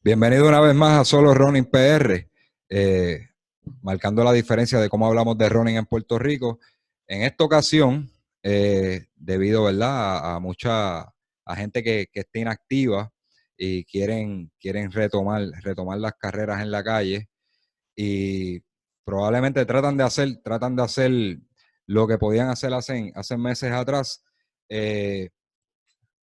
Bienvenido una vez más a Solo Running PR, eh, marcando la diferencia de cómo hablamos de running en Puerto Rico. En esta ocasión, debido, ¿verdad?, a mucha gente que está inactiva y quieren retomar las carreras en la calle y probablemente tratan de hacer lo que podían hacer hace meses atrás. eh,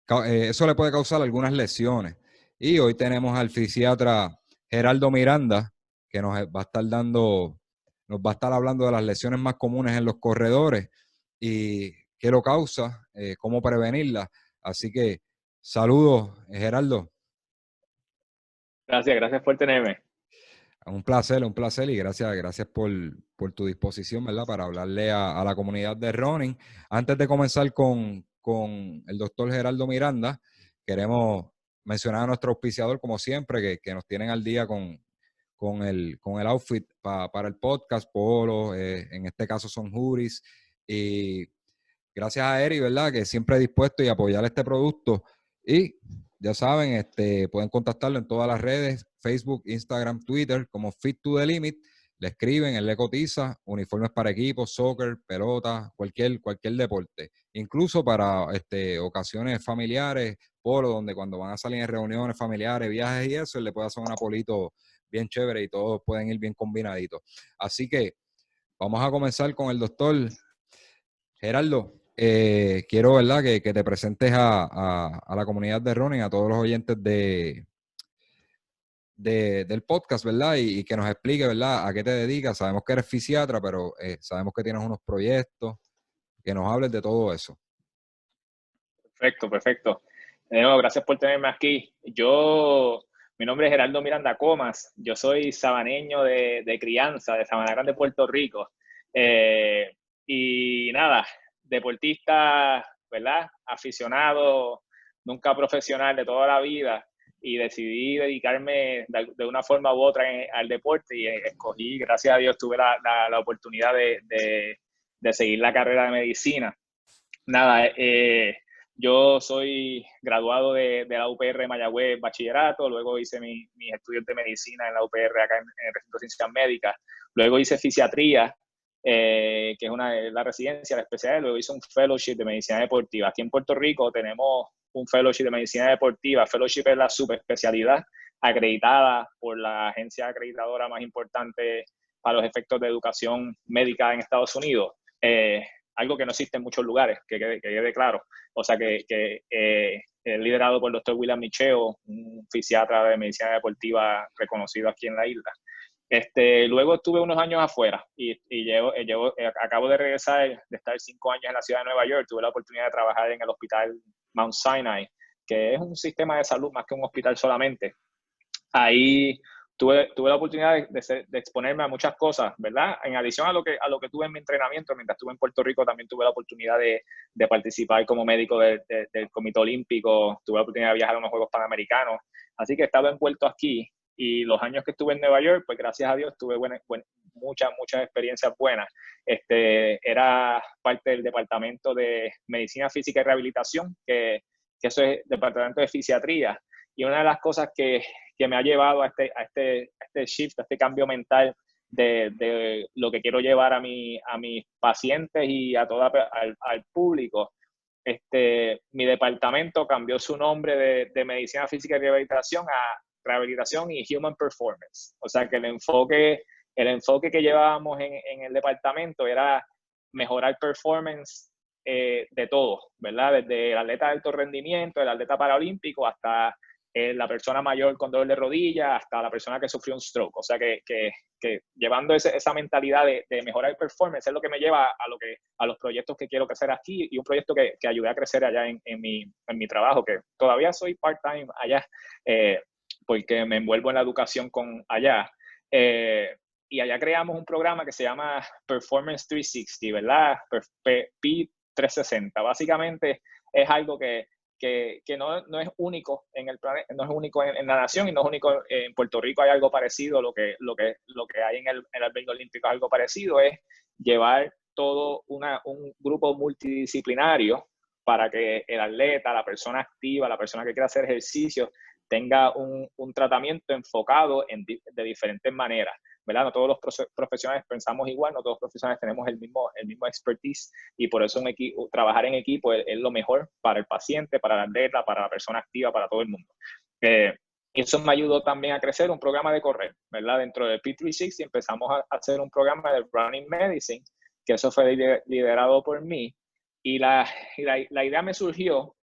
Eso le puede causar algunas lesiones. Y hoy tenemos al fisiatra Geraldo Miranda, que nos va a estar hablando de las lesiones más comunes en los corredores y qué lo causa, cómo prevenirlas. Así que saludos, Geraldo. Gracias por tenerme. Un placer y gracias por tu disposición, ¿verdad? Para hablarle a la comunidad de running. Antes de comenzar con el doctor Geraldo Miranda, queremos mencionar a nuestro auspiciador, como siempre, que nos tienen al día con el outfit para el podcast, Polo, en este caso son hoodies, y gracias a Eri, ¿verdad? Que siempre es dispuesto y apoyar este producto. Y ya saben, pueden contactarlo en todas las redes, Facebook, Instagram, Twitter, como Fit to the Limit. Le escriben, él le cotiza, uniformes para equipos, soccer, pelota, cualquier deporte. Incluso para ocasiones familiares, polo, donde cuando van a salir en reuniones familiares, viajes y eso, él le puede hacer un apolito bien chévere y todos pueden ir bien combinaditos. Así que vamos a comenzar con el doctor Geraldo. Quiero, ¿verdad?, que te presentes a la comunidad de running, a todos los oyentes del podcast, ¿verdad? Y que nos explique, ¿verdad?, a qué te dedicas. Sabemos que eres fisiatra, pero sabemos que tienes unos proyectos, que nos hables de todo eso. Perfecto. Gracias por tenerme aquí. Mi nombre es Geraldo Miranda Comas. Yo soy sabaneño de crianza, de Sabana Grande, Puerto Rico. Y nada, deportista, ¿verdad? Aficionado, nunca profesional de toda la vida. Y decidí dedicarme de una forma u otra al deporte y escogí, gracias a Dios, tuve la oportunidad de seguir la carrera de medicina. Nada, yo soy graduado de la UPR Mayagüez Bachillerato, luego hice mis estudios de medicina en la UPR acá en el Recinto de Ciencias Médicas, luego hice fisiatría, que es una de la residencia, la especialidad, luego hice un fellowship de medicina deportiva. Aquí en Puerto Rico tenemos un fellowship de medicina deportiva. Fellowship es la subespecialidad acreditada por la agencia acreditadora más importante para los efectos de educación médica en Estados Unidos. Algo que no existe en muchos lugares, que quede claro. O sea, que es liderado por el doctor William Micheo, un fisiatra de medicina deportiva reconocido aquí en la isla. Luego estuve unos años afuera y acabo de regresar, de estar 5 años en la ciudad de Nueva York. Tuve la oportunidad de trabajar en el hospital Mount Sinai, que es un sistema de salud más que un hospital solamente. Ahí tuve la oportunidad de exponerme a muchas cosas, ¿verdad? En adición a lo que tuve en mi entrenamiento, mientras estuve en Puerto Rico, también tuve la oportunidad de participar como médico del Comité Olímpico, tuve la oportunidad de viajar a unos Juegos Panamericanos, así que he estado envuelto aquí, y los años que estuve en Nueva York, pues gracias a Dios tuve muchas experiencias buenas. Era parte del Departamento de Medicina Física y Rehabilitación, que eso es Departamento de Fisiatría, y una de las cosas que me ha llevado a este shift, a este cambio mental de lo que quiero llevar a mis pacientes y al público. Mi departamento cambió su nombre de Medicina Física y Rehabilitación a Rehabilitación y Human Performance. O sea que el enfoque que llevábamos en el departamento era mejorar performance de todo, ¿verdad? Desde el atleta de alto rendimiento, el atleta paralímpico, hasta la persona mayor con dolor de rodilla, hasta la persona que sufrió un stroke. O sea que llevando esa mentalidad de mejorar el performance es lo que me lleva a los proyectos que quiero crecer aquí, y un proyecto que ayudé a crecer allá en mi trabajo, que todavía soy part-time allá, porque me envuelvo en la educación allá. Y allá creamos un programa que se llama Performance 360, ¿verdad? P360. Básicamente es algo que no es único en el planeta, no es único en la nación, y no es único en Puerto Rico. Hay algo parecido, lo que hay en el Verde Olímpico, algo parecido, es llevar todo un grupo multidisciplinario para que el atleta, la persona activa, la persona que quiera hacer ejercicio, tenga un tratamiento enfocado de diferentes maneras, ¿verdad? No todos los profesionales pensamos igual, no todos los profesionales tenemos el mismo expertise, y por eso trabajar en equipo es lo mejor para el paciente, para la atleta, para la persona activa, para todo el mundo. Y eso me ayudó también a crecer un programa de correr, ¿verdad? Dentro del P360 empezamos a hacer un programa de Running Medicine, que eso fue liderado por mí, y la idea me surgió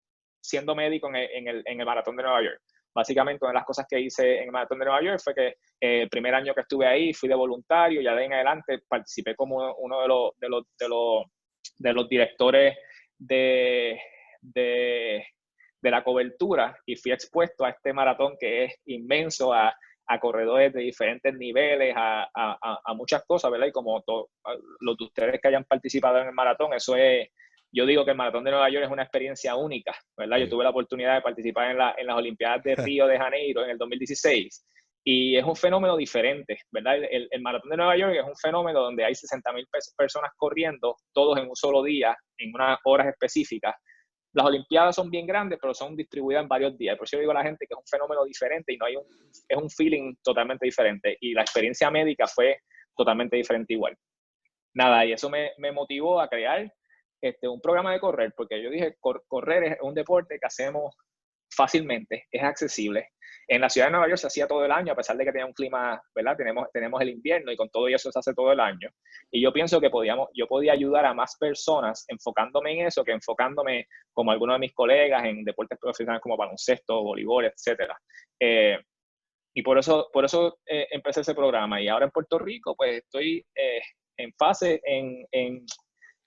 siendo médico en el Maratón de Nueva York. Básicamente, una de las cosas que hice en el Maratón de Nueva York fue que el primer año que estuve ahí fui de voluntario, y ya de ahí en adelante participé como uno de los directores de la cobertura, y fui expuesto a este maratón que es inmenso, a corredores de diferentes niveles, a muchas cosas, ¿verdad? Y como los de ustedes que hayan participado en el maratón, eso es, yo digo que el Maratón de Nueva York es una experiencia única, ¿verdad? Sí. Yo tuve la oportunidad de participar en las Olimpiadas de Río de Janeiro en el 2016, y es un fenómeno diferente, ¿verdad? El Maratón de Nueva York es un fenómeno donde hay 60,000 personas corriendo, todos en un solo día, en unas horas específicas. Las Olimpiadas son bien grandes, pero son distribuidas en varios días. Por eso yo digo a la gente que es un fenómeno diferente, y es un feeling totalmente diferente. Y la experiencia médica fue totalmente diferente igual. Nada, y eso me motivó a crear un programa de correr, porque yo dije, correr es un deporte que hacemos fácilmente, es accesible. En la ciudad de Nueva York se hacía todo el año, a pesar de que tenía un clima, ¿verdad? Tenemos el invierno, y con todo eso se hace todo el año. Y yo pienso que yo podía ayudar a más personas enfocándome en eso, que enfocándome como algunos de mis colegas en deportes profesionales como baloncesto, voleibol, etcétera. Y por eso empecé ese programa. Y ahora en Puerto Rico, pues estoy en fase,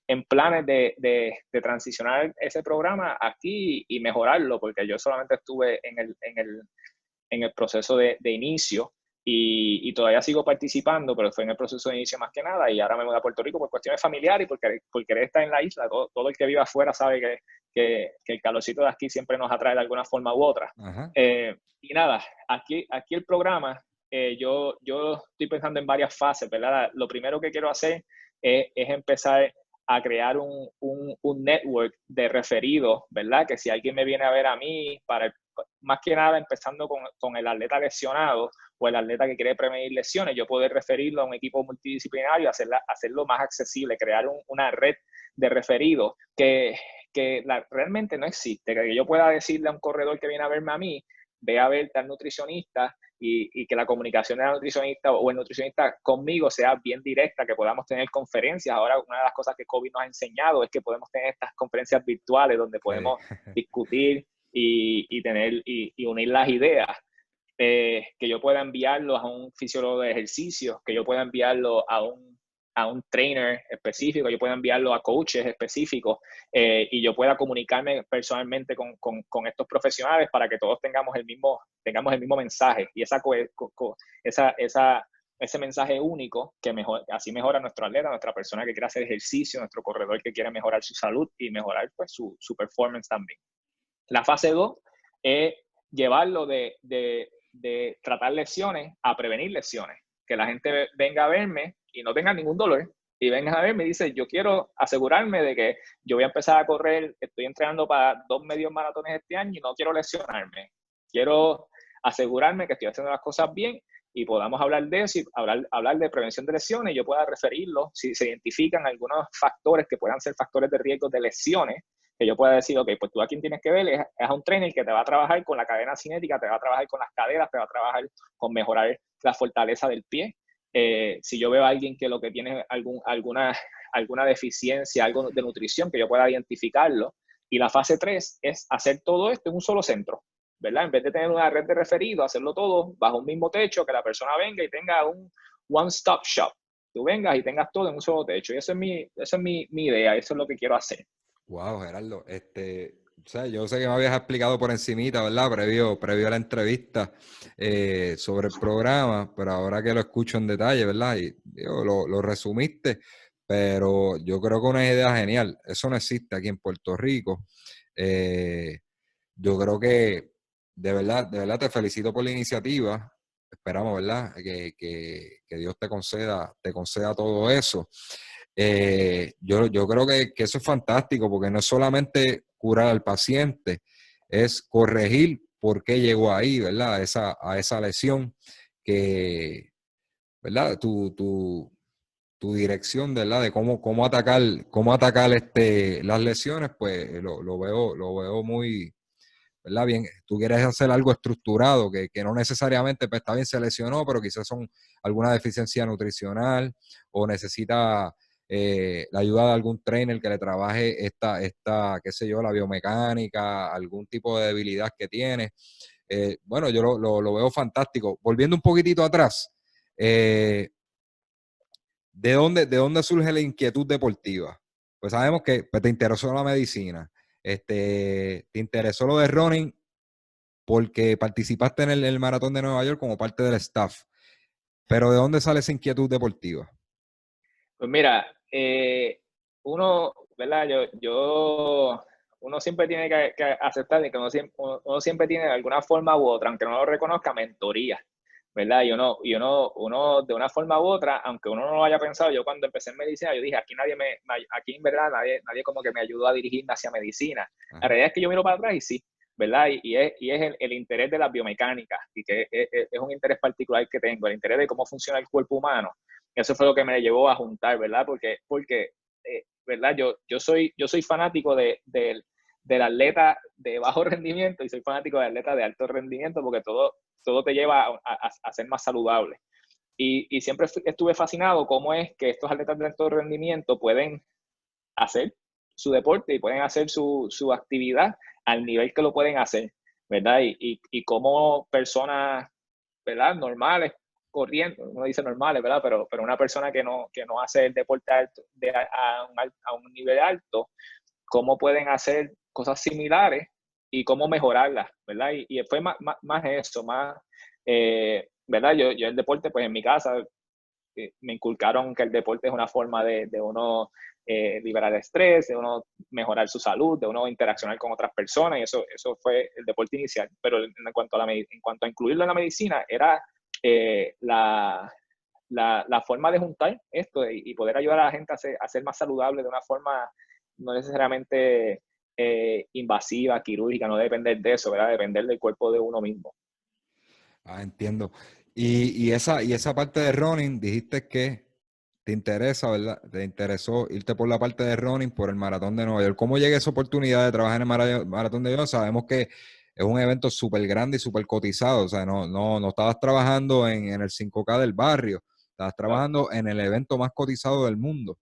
en planes de transicionar ese programa aquí y mejorarlo, porque yo solamente estuve en el proceso de inicio, y todavía sigo participando, pero fue en el proceso de inicio más que nada, y ahora me mudé a Puerto Rico por cuestiones familiares y por querer estar en la isla. Todo el que vive afuera sabe que el calorcito de aquí siempre nos atrae de alguna forma u otra. Y nada, aquí el programa, yo estoy pensando en varias fases, ¿verdad? Lo primero que quiero hacer es empezar a crear un network de referidos, ¿verdad? Que si alguien me viene a ver a mí, más que nada empezando con el atleta lesionado o el atleta que quiere prevenir lesiones, yo poder referirlo a un equipo multidisciplinario, hacerlo más accesible, crear una red de referidos que realmente no existe, que yo pueda decirle a un corredor que viene a verme a mí, ve a ver tal nutricionista, y que la comunicación del nutricionista o el nutricionista conmigo sea bien directa, que podamos tener conferencias. Ahora, una de las cosas que COVID nos ha enseñado es que podemos tener estas conferencias virtuales donde podemos discutir y unir las ideas. Que yo pueda enviarlo a un fisiólogo de ejercicios, que yo pueda enviarlo a un trainer específico, yo pueda enviarlo a coaches específicos, y yo pueda comunicarme personalmente con estos profesionales para que todos tengamos el mismo mensaje, y ese mensaje único que así mejora nuestro atleta, nuestra persona que quiere hacer ejercicio, nuestro corredor que quiere mejorar su salud y mejorar pues su performance también. La fase 2 es llevarlo de tratar lesiones a prevenir lesiones. Que la gente venga a verme y no tenga ningún dolor, y venga a verme y dice, yo quiero asegurarme de que yo voy a empezar a correr, estoy entrenando para 2 medios maratones este año y no quiero lesionarme. Quiero asegurarme que estoy haciendo las cosas bien, y podamos hablar de eso, y hablar de prevención de lesiones, y yo pueda referirlo si se identifican algunos factores que puedan ser factores de riesgo de lesiones, que yo pueda decir, ok, pues tú a quien tienes que ver es a un trainer que te va a trabajar con la cadena cinética, te va a trabajar con las caderas, te va a trabajar con mejorar la fortaleza del pie. Si yo veo a alguien que lo que tiene alguna deficiencia, algo de nutrición, que yo pueda identificarlo. Y la fase 3 es hacer todo esto en un solo centro, ¿verdad? En vez de tener una red de referidos, hacerlo todo bajo un mismo techo, que la persona venga y tenga un one-stop shop. Tú vengas y tengas todo en un solo techo. Y esa es mi idea, eso es lo que quiero hacer. Wow, Gerardo, o sea, yo sé que me habías explicado por encimita, ¿verdad? Previo a la entrevista sobre el programa, pero ahora que lo escucho en detalle, ¿verdad? Y digo, lo resumiste, pero yo creo que una idea genial. Eso no existe aquí en Puerto Rico. Yo creo que de verdad te felicito por la iniciativa. Esperamos, ¿verdad? Que Dios te conceda todo eso. Yo creo que eso es fantástico, porque no es solamente curar al paciente, es corregir por qué llegó ahí, ¿verdad? A esa lesión que, ¿verdad? Tu dirección, ¿verdad? De cómo atacar las lesiones, pues lo veo muy, ¿verdad? Bien, tú quieres hacer algo estructurado, que no necesariamente, pues está bien, se lesionó, pero quizás son alguna deficiencia nutricional o necesita la ayuda de algún trainer que le trabaje qué sé yo, la biomecánica, algún tipo de debilidad que tiene. Bueno, yo lo veo fantástico. Volviendo un poquitito atrás, ¿de dónde surge la inquietud deportiva? Pues sabemos que pues, te interesó la medicina, te interesó lo de running porque participaste en el Maratón de Nueva York como parte del staff. Pero ¿de dónde sale esa inquietud deportiva? Pues mira, uno, ¿verdad? Uno siempre tiene que aceptar que uno siempre tiene de alguna forma u otra, aunque no lo reconozca, mentoría, ¿verdad? Uno de una forma u otra, aunque uno no lo haya pensado, yo cuando empecé en medicina, yo dije, aquí en verdad nadie como que me ayudó a dirigirme hacia medicina. La Ajá. realidad es que yo miro para atrás y sí, ¿verdad? Y es el interés de la biomecánica, y que es un interés particular que tengo, el interés de cómo funciona el cuerpo humano. Eso fue lo que me llevó a juntar, ¿verdad? Porque ¿verdad? Yo soy fanático del atleta de bajo rendimiento y soy fanático del atleta de alto rendimiento porque todo te lleva a ser más saludable. Y siempre estuve fascinado cómo es que estos atletas de alto rendimiento pueden hacer su deporte y pueden hacer su actividad al nivel que lo pueden hacer, ¿verdad? Y cómo personas, ¿verdad? Normales, corriendo, uno dice normales, ¿verdad? Pero una persona que no hace el deporte alto, a un nivel alto, cómo pueden hacer cosas similares y cómo mejorarlas, ¿verdad? Y fue más eso, ¿verdad? Yo el deporte, pues en mi casa me inculcaron que el deporte es una forma de uno liberar estrés, de uno mejorar su salud, de uno interaccionar con otras personas, y eso fue el deporte inicial. Pero en cuanto a incluirlo en la medicina, era la forma de juntar esto y poder ayudar a la gente a ser más saludable de una forma no necesariamente invasiva, quirúrgica, no depender de eso, ¿verdad? Depender del cuerpo de uno mismo. Ah, entiendo. Y esa parte de running, dijiste que te interesa, ¿verdad? Te interesó irte por la parte de running por el Maratón de Nueva York. ¿Cómo llega esa oportunidad de trabajar en el Maratón de Nueva York? Sabemos que es un evento súper grande y súper cotizado. O sea, no estabas trabajando en el 5K del barrio, estabas No. trabajando en el evento más cotizado del mundo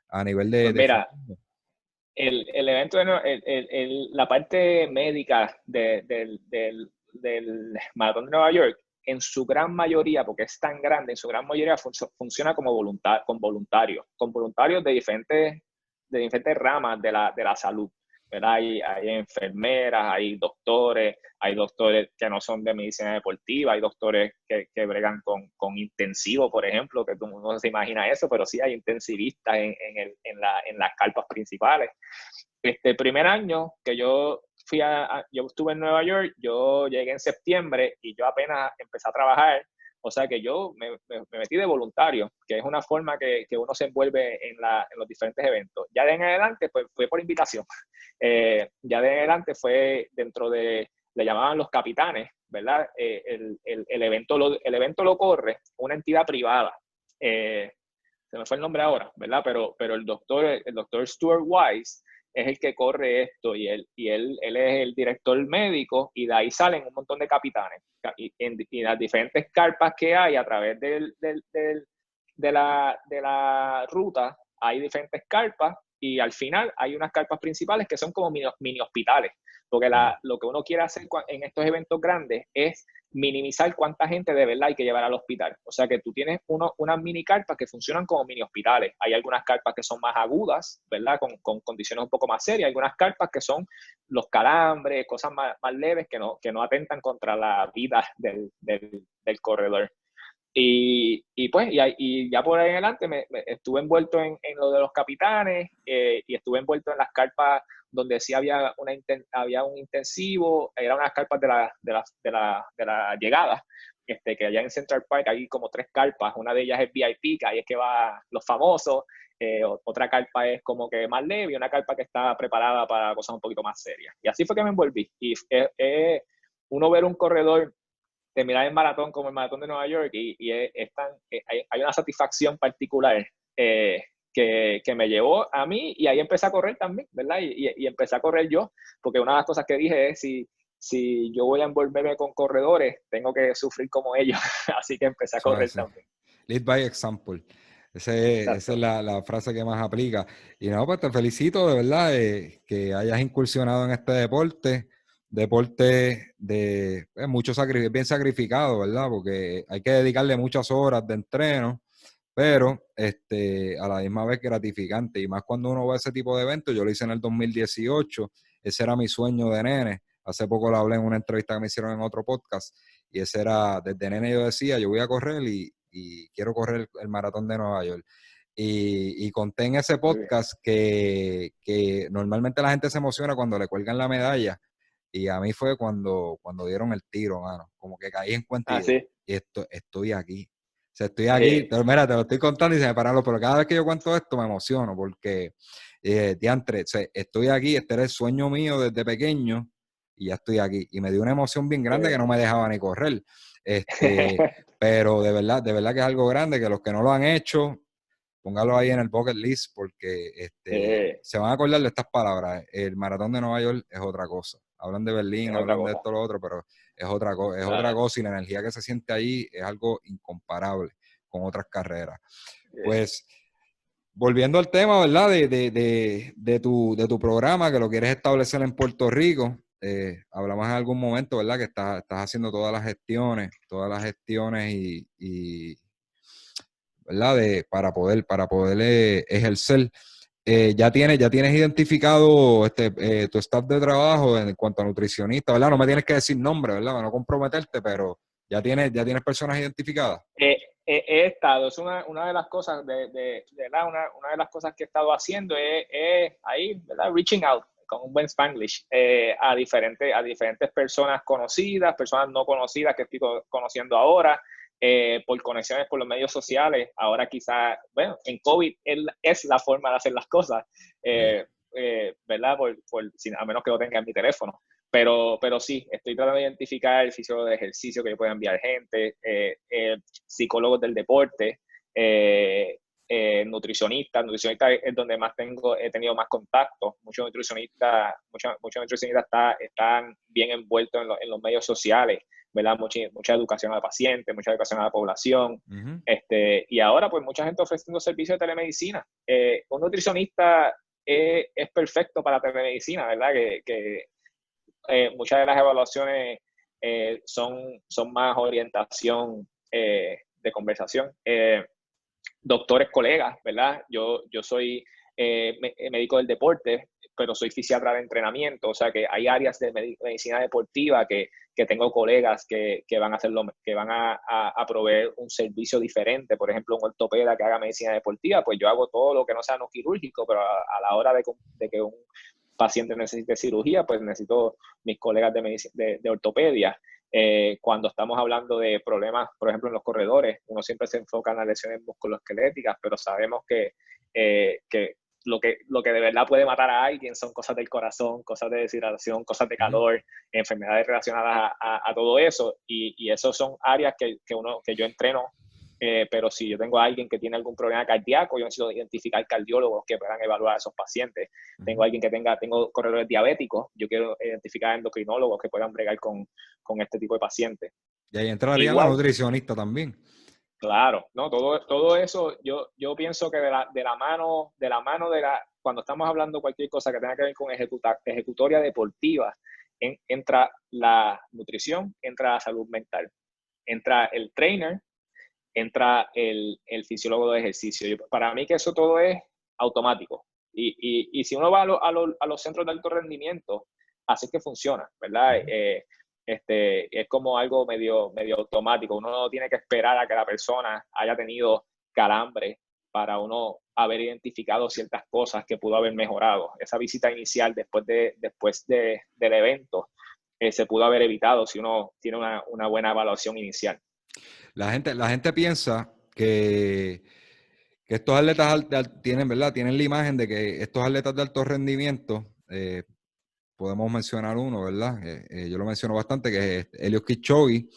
a nivel Pues de mira, fitness. el evento, la parte médica del Maratón de Nueva York, en su gran mayoría, porque es tan grande, en su gran mayoría funciona como con voluntarios de diferentes ramas de la salud, ¿verdad? Hay enfermeras, hay doctores que no son de medicina deportiva, hay doctores que bregan con intensivo, por ejemplo, que tú no se imagina eso, pero sí hay intensivistas en las carpas principales. El primer año que yo estuve en Nueva York, yo llegué en septiembre y yo apenas empecé a trabajar, o sea que yo me metí de voluntario, que es una forma que uno se envuelve en los diferentes eventos. Ya de en adelante, pues fue por invitación. Ya de en adelante fue le llamaban los capitanes, ¿verdad? El evento lo corre una entidad privada. Se me fue el nombre ahora, ¿verdad? Pero el doctor Stuart Wise es el que corre esto y él es el director médico y de ahí salen un montón de capitanes. Y las diferentes carpas que hay a través de la ruta hay diferentes carpas y al final hay unas carpas principales que son como mini hospitales, porque lo que uno quiere hacer en estos eventos grandes es minimizar cuánta gente de verdad hay que llevar al hospital. O sea que tú tienes unas mini carpas que funcionan como mini hospitales. Hay algunas carpas que son más agudas, ¿verdad? Con condiciones un poco más serias. Hay algunas carpas que son los calambres, cosas más leves que no atentan contra la vida del corredor. Y ya por ahí en adelante estuve envuelto en lo de los capitanes y estuve envuelto en las carpas donde sí había un intensivo, eran unas carpas de la llegada, que allá en Central Park hay como 3 carpas, una de ellas es VIP, que ahí es que van los famosos, otra carpa es como que más leve y una carpa que está preparada para cosas un poquito más serias. Y así fue que me envolví. Y uno ver un corredor terminar el maratón como el maratón de Nueva York hay una satisfacción particular que me llevó a mí y ahí empecé a correr también, ¿verdad? Y empecé a correr yo, porque una de las cosas que dije es si yo voy a envolverme con corredores, tengo que sufrir como ellos, así que empecé a Eso correr es así. también. Lead by example. Esa es Exacto. la frase que más aplica. Y no, pues te felicito de verdad que hayas incursionado en este deporte. Deporte de mucho bien sacrificado, ¿verdad? Porque hay que dedicarle muchas horas de entreno, pero a la misma vez gratificante. Y más cuando uno va a ese tipo de eventos, yo lo hice en el 2018, ese era mi sueño de nene. Hace poco lo hablé en una entrevista que me hicieron en otro podcast, y ese era, desde nene yo decía, yo voy a correr y quiero correr el maratón de Nueva York. Y conté en ese Muy bien. podcast que normalmente la gente se emociona cuando le cuelgan la medalla, y a mí fue cuando dieron el tiro, mano. Como que caí en cuenta y Ah, yo, sí. estoy aquí. O sea, estoy aquí, pero mira, te lo estoy contando y se me paran pero cada vez que yo cuento esto me emociono porque, diantre, o sea, estoy aquí, este era el sueño mío desde pequeño y ya estoy aquí. Y me dio una emoción bien grande que no me dejaba ni correr. Pero de verdad que es algo grande, que los que no lo han hecho, póngalo ahí en el bucket list porque se van a acordar de estas palabras. El maratón de Nueva York es otra cosa. Hablan de Berlín, Es otra hablan de cosa. esto, lo otro, pero es otra, es otra Claro. cosa, y la energía que se siente ahí es algo incomparable con otras carreras. Eh, Pues, volviendo al tema, ¿verdad? De tu programa, que lo quieres establecer en Puerto Rico. Hablamos en algún momento, ¿verdad? Que estás haciendo todas las gestiones ¿verdad? Para poder ejercer. Ya tienes identificado tu staff de trabajo en cuanto a nutricionista, ¿verdad? No me tienes que decir nombre, ¿verdad? Para no comprometerte, pero ya tienes personas identificadas. He estado, es una de las cosas, ¿verdad? Una de las cosas que he estado haciendo es ahí, ¿verdad? Reaching out, con un buen Spanglish, a diferentes personas conocidas, personas no conocidas que estoy conociendo ahora, por conexiones por los medios sociales. Ahora quizá, bueno, en COVID es la forma de hacer las cosas, Sí. ¿verdad? A menos que lo tenga en mi teléfono. Pero sí, estoy tratando de identificar el físico de ejercicio que yo pueda enviar gente, psicólogos del deporte, nutricionistas. Nutricionistas es donde más he tenido más contacto. Muchos nutricionistas están bien envueltos en los medios sociales, ¿verdad? Mucha educación a la paciente, mucha educación a la población. Ujú. Y ahora, pues, mucha gente ofreciendo servicios de telemedicina. Un nutricionista es perfecto para telemedicina, ¿verdad? Muchas de las evaluaciones son más orientación de conversación. Doctores, colegas, ¿verdad? Yo soy médico del deporte, pero soy fisiatra de entrenamiento, o sea que hay áreas de medicina deportiva que tengo colegas que van a hacerlo, que van a proveer un servicio diferente. Por ejemplo, un ortopeda que haga medicina deportiva, pues yo hago todo lo que no sea no quirúrgico, pero a la hora de que un paciente necesite cirugía, pues necesito mis colegas de ortopedia. Cuando estamos hablando de problemas, por ejemplo, en los corredores, uno siempre se enfoca en las lesiones musculoesqueléticas, pero sabemos que lo que de verdad puede matar a alguien son cosas del corazón, cosas de deshidratación, cosas de Ujú. calor, enfermedades relacionadas a todo eso. Y esos son áreas que yo entreno. Pero si yo tengo a alguien que tiene algún problema cardíaco, yo necesito identificar cardiólogos que puedan evaluar a esos pacientes. Tengo Ujú. alguien tengo corredores diabéticos, yo quiero identificar endocrinólogos que puedan bregar con este tipo de pacientes. Y ahí entrarían la Igual, nutricionista también. claro, ¿no? Todo eso, yo pienso que cuando estamos hablando cualquier cosa que tenga que ver con ejecutoria deportiva, entra la nutrición, entra la salud mental, entra el trainer, entra el fisiólogo de ejercicio. Para mí que eso todo es automático. Y si uno va a los centros de alto rendimiento, así es que funciona, ¿verdad? Ujú. Es como algo medio automático. Uno no tiene que esperar a que la persona haya tenido calambre para uno haber identificado ciertas cosas que pudo haber mejorado. Esa visita inicial del evento se pudo haber evitado si uno tiene una buena evaluación inicial. La gente piensa que estos atletas tienen, ¿verdad? Tienen la imagen de que estos atletas de alto rendimiento podemos mencionar uno, ¿verdad? Yo lo menciono bastante, que es Eliud Kipchoge,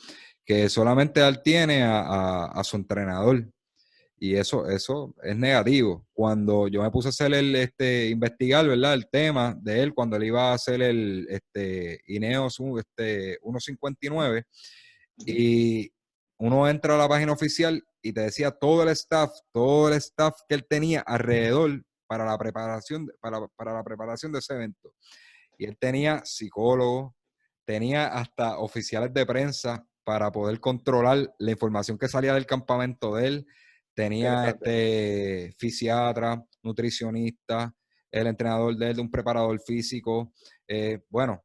que solamente él tiene a su entrenador. Y eso es negativo. Cuando yo me puse a hacer investigar, ¿verdad? El tema de él, cuando él iba a hacer el Ineos 1.59, y uno entra a la página oficial y te decía todo el staff que él tenía alrededor para la preparación, para la preparación de ese evento. Y él tenía psicólogos, tenía hasta oficiales de prensa para poder controlar la información que salía del campamento de él. Tenía fisiatra, nutricionista, el entrenador de él, un preparador físico. Bueno,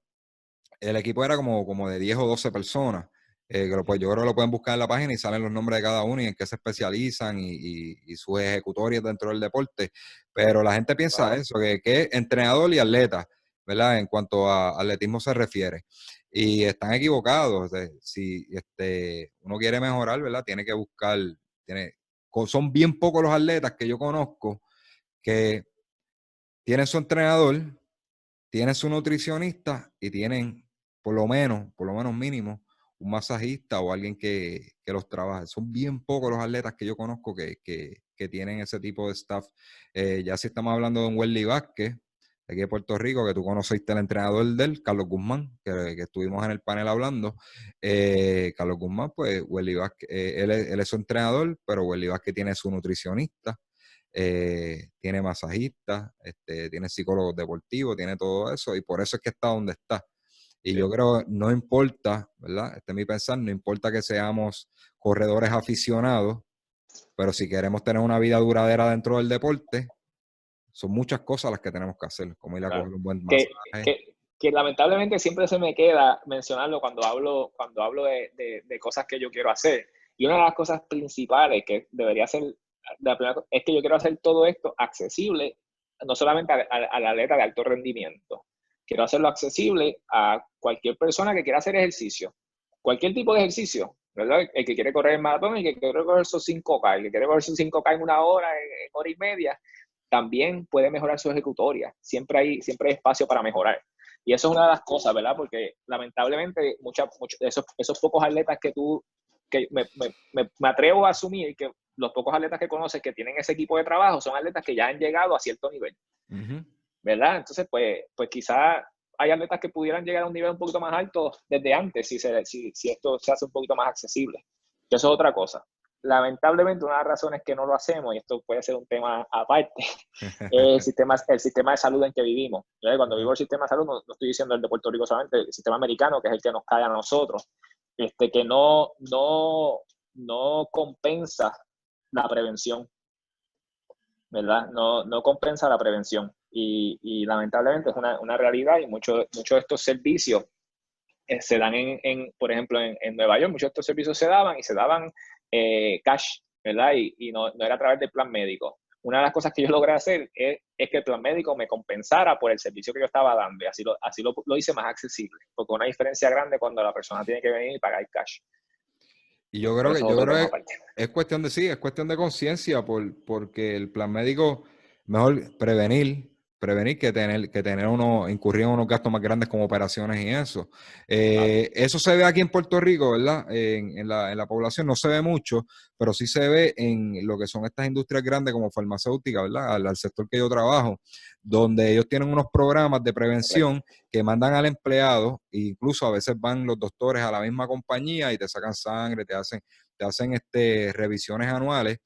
el equipo era como de 10 o 12 personas. Pues yo creo que lo pueden buscar en la página y salen los nombres de cada uno y en qué se especializan y sus ejecutorias dentro del deporte. Pero la gente piensa eso, que es entrenador y atleta, ¿verdad? En cuanto a atletismo se refiere. Y están equivocados. Si uno quiere mejorar, ¿verdad? Tiene que buscar, son bien pocos los atletas que yo conozco que tienen su entrenador, tienen su nutricionista y tienen por lo menos mínimo, un masajista o alguien que los trabaje. Son bien pocos los atletas que yo conozco que tienen ese tipo de staff. Ya si estamos hablando de un Welly Vázquez, aquí de Puerto Rico, que tú conociste el entrenador de él, Carlos Guzmán, que estuvimos en el panel hablando. Carlos Guzmán, pues Welly Vázquez, él es su entrenador, pero Welly Vázquez tiene su nutricionista. Tiene masajistas, tiene psicólogos deportivos, tiene todo eso, y por eso es que está donde está. Y yo creo, no importa, ¿verdad? Este es mi pensar, no importa que seamos corredores aficionados, pero si queremos tener una vida duradera dentro del deporte, son muchas cosas las que tenemos que hacer, como ir a coger un buen masaje. Que lamentablemente siempre se me queda mencionarlo cuando hablo de cosas que yo quiero hacer. Y una de las cosas principales que debería ser es que yo quiero hacer todo esto accesible, no solamente al atleta de alto rendimiento. Quiero hacerlo accesible a cualquier persona que quiera hacer ejercicio. Cualquier tipo de ejercicio, ¿verdad? El que quiere correr el maratón, el que quiere correr sus 5K, el que quiere correr sus 5K en 1 hora, en hora y media, también puede mejorar su ejecutoria. Siempre hay espacio para mejorar. Y eso es una de las cosas, ¿verdad? Porque lamentablemente muchos de esos pocos atletas que me atrevo a asumir que los pocos atletas que conoces que tienen ese equipo de trabajo son atletas que ya han llegado a cierto nivel, ¿verdad? Entonces, pues quizás hay atletas que pudieran llegar a un nivel un poquito más alto desde antes si esto se hace un poquito más accesible. Y eso es otra cosa. Lamentablemente, una de las razones que no lo hacemos, y esto puede ser un tema aparte, es el sistema de salud en que vivimos. Cuando vivo el sistema de salud, no estoy diciendo el de Puerto Rico solamente, el sistema americano, que es el que nos cae a nosotros, que no compensa la prevención, ¿verdad? No compensa la prevención. Y lamentablemente es una realidad, y muchos de estos servicios se dan por ejemplo, en Nueva York. Muchos de estos servicios se daban cash, ¿verdad? Y no era a través del plan médico. Una de las cosas que yo logré hacer es que el plan médico me compensara por el servicio que yo estaba dando, y así lo hice más accesible, porque una diferencia grande cuando la persona tiene que venir y pagar cash. Y yo creo que es cuestión de conciencia, porque el plan médico, mejor prevenir que tener incurrir en unos gastos más grandes como operaciones y eso. Eso se ve aquí en Puerto Rico, ¿verdad? En la población no se ve mucho, pero sí se ve en lo que son estas industrias grandes como farmacéuticas, ¿verdad? Al sector que yo trabajo, donde ellos tienen unos programas de prevención que mandan al empleado, e incluso a veces van los doctores a la misma compañía y te sacan sangre, te hacen revisiones anuales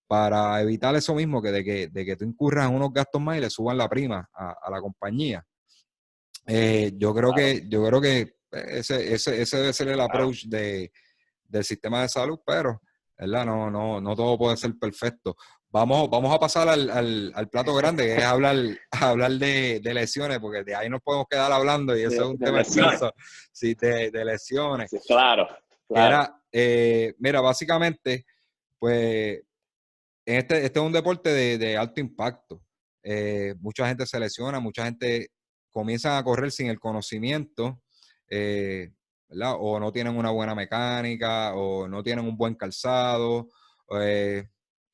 para evitar eso mismo, de que tú incurras en unos gastos más y le suban la prima a la compañía. Yo creo que ese debe ser el approach del sistema de salud, pero ¿verdad? No todo puede ser perfecto. Vamos a pasar al plato grande, que es hablar de lesiones, porque de ahí nos podemos quedar hablando y eso es un tema extenso, sí, de lesiones. Sí, claro. Mira, básicamente, pues, este es un deporte de alto impacto. Mucha gente se lesiona, mucha gente comienza a correr sin el conocimiento, ¿verdad? O no tienen una buena mecánica, o no tienen un buen calzado.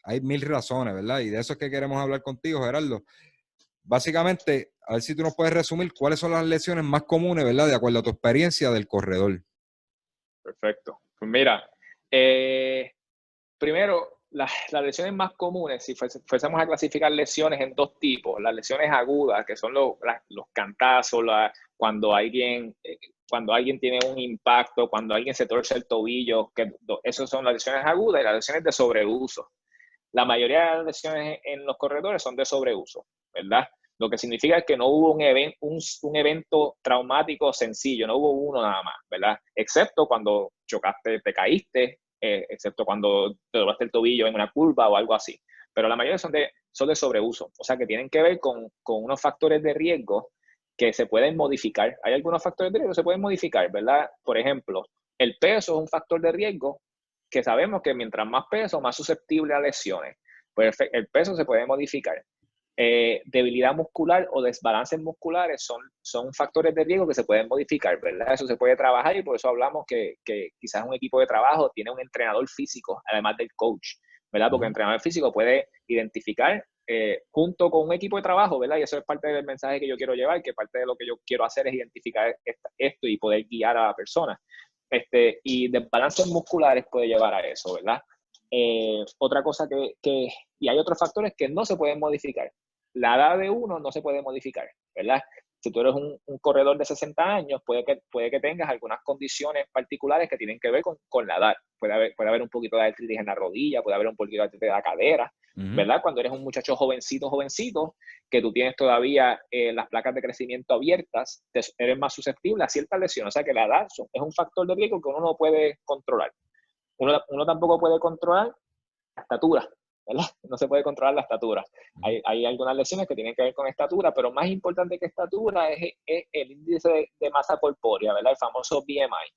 Hay mil razones, ¿verdad? Y de eso es que queremos hablar contigo, Gerardo. Básicamente, a ver si tú nos puedes resumir cuáles son las lesiones más comunes, ¿verdad? De acuerdo a tu experiencia del corredor. Perfecto. Pues mira, primero, las lesiones más comunes, si fuésemos a clasificar lesiones en dos tipos, las lesiones agudas, que son los cantazos, cuando alguien tiene un impacto, cuando alguien se torce el tobillo, esas son las lesiones agudas, y las lesiones de sobreuso. La mayoría de las lesiones en los corredores son de sobreuso, ¿verdad? Lo que significa que no hubo un evento traumático sencillo, no hubo uno nada más, ¿verdad? Excepto cuando chocaste, te caíste, excepto cuando te doblaste el tobillo en una curva o algo así. Pero la mayoría son de sobreuso, o sea que tienen que ver con unos factores de riesgo que se pueden modificar. Hay algunos factores de riesgo que se pueden modificar, ¿verdad? Por ejemplo, el peso es un factor de riesgo que sabemos que mientras más peso, más susceptible a lesiones. Pues el peso se puede modificar. Debilidad muscular o desbalances musculares son factores de riesgo que se pueden modificar, ¿verdad? Eso se puede trabajar y por eso hablamos que quizás un equipo de trabajo tiene un entrenador físico, además del coach, ¿verdad? Porque el entrenador físico puede identificar junto con un equipo de trabajo, ¿verdad? Y eso es parte del mensaje que yo quiero llevar, que parte de lo que yo quiero hacer es identificar esto y poder guiar a la persona. Y desbalances musculares puede llevar a eso, ¿verdad? Otra cosa y hay otros factores que no se pueden modificar. La edad de uno no se puede modificar, ¿verdad? Si tú eres un corredor de 60 años, puede que tengas algunas condiciones particulares que tienen que ver con la edad. Puede haber un poquito de artritis en la rodilla, puede haber un poquito de artritis en la cadera, ¿verdad? Cuando eres un muchacho jovencito, que tú tienes todavía las placas de crecimiento abiertas, eres más susceptible a ciertas lesiones. O sea que la edad es un factor de riesgo que uno no puede controlar. Uno tampoco puede controlar la estatura, ¿verdad? No se puede controlar la estatura. Hay algunas lesiones que tienen que ver con estatura, pero más importante que estatura es el índice de masa corpórea, ¿verdad? El famoso BMI.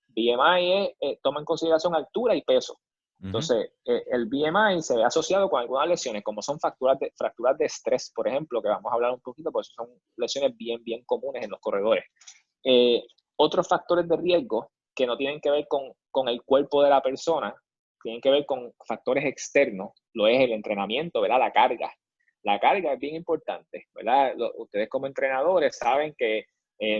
BMI toma en consideración altura y peso. Entonces, el BMI se ve asociado con algunas lesiones, como son fracturas de estrés, por ejemplo, que vamos a hablar un poquito, porque son lesiones bien comunes en los corredores. Otros factores de riesgo que no tienen que ver con el cuerpo de la persona, tienen que ver con factores externos, lo es el entrenamiento, ¿verdad? La carga. La carga es bien importante, ¿verdad? Ustedes como entrenadores saben que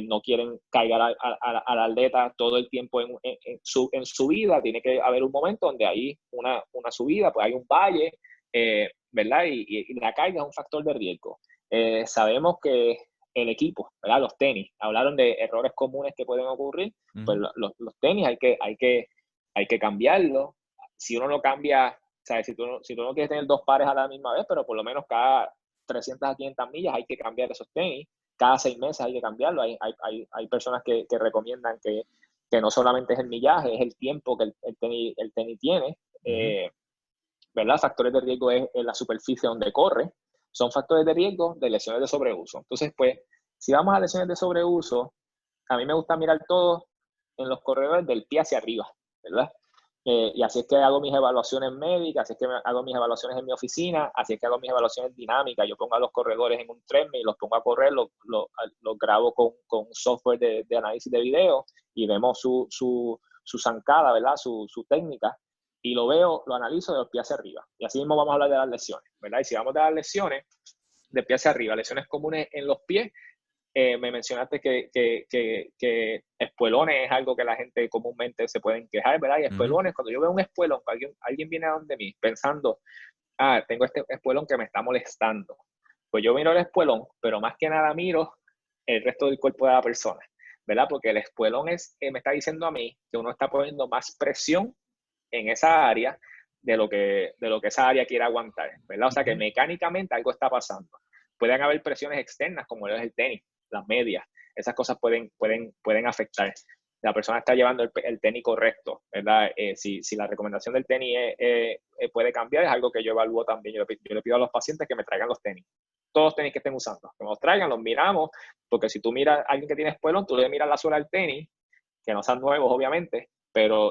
no quieren cargar al atleta todo el tiempo en su vida, tiene que haber un momento donde hay una subida, pues hay un valle, ¿verdad? Y la carga es un factor de riesgo. Sabemos que el equipo, ¿verdad? Los tenis, hablaron de errores comunes que pueden ocurrir, pues los tenis hay que cambiarlos. Si uno no cambia, ¿sabes? Si tú no quieres tener dos pares a la misma vez, pero por lo menos cada 300 a 500 millas hay que cambiar esos tenis, cada 6 meses hay que cambiarlo. Hay personas que recomiendan que no solamente es el millaje, es el tiempo que el tenis tiene, ¿verdad? Factores de riesgo es la superficie donde corre, son factores de riesgo de lesiones de sobreuso. Entonces, pues, si vamos a lesiones de sobreuso, a mí me gusta mirar todo en los corredores del pie hacia arriba, ¿verdad? Y así es que hago mis evaluaciones médicas, así es que hago mis evaluaciones en mi oficina, así es que hago mis evaluaciones dinámicas. Yo pongo a los corredores en un treadmill, los pongo a correr, los grabo con un software de análisis de video y vemos su zancada, ¿verdad? Su técnica. Y lo analizo de los pies hacia arriba. Y así mismo vamos a hablar de las lesiones, ¿verdad? Y si vamos a las lesiones, de pie hacia arriba, lesiones comunes en los pies, me mencionaste que espuelones es algo que la gente comúnmente se pueden quejar, ¿verdad? Y espuelones, cuando yo veo un espuelón, alguien viene a donde mí pensando, tengo este espuelón que me está molestando. Pues yo miro el espuelón, pero más que nada miro el resto del cuerpo de la persona, ¿verdad? Porque el espuelón me está diciendo a mí que uno está poniendo más presión en esa área de lo que esa área quiere aguantar, ¿verdad? O sea que mecánicamente algo está pasando. Pueden haber presiones externas, como es el tenis, las medias, esas cosas pueden afectar. La persona está llevando el tenis correcto, ¿verdad? Si la recomendación del tenis puede cambiar, es algo que yo evalúo también. Yo le pido a los pacientes que me traigan los tenis. Todos los tenis que estén usando, que me los traigan, los miramos, porque si tú miras a alguien que tiene espuelón, tú le miras la suela del tenis, que no sean nuevos, obviamente,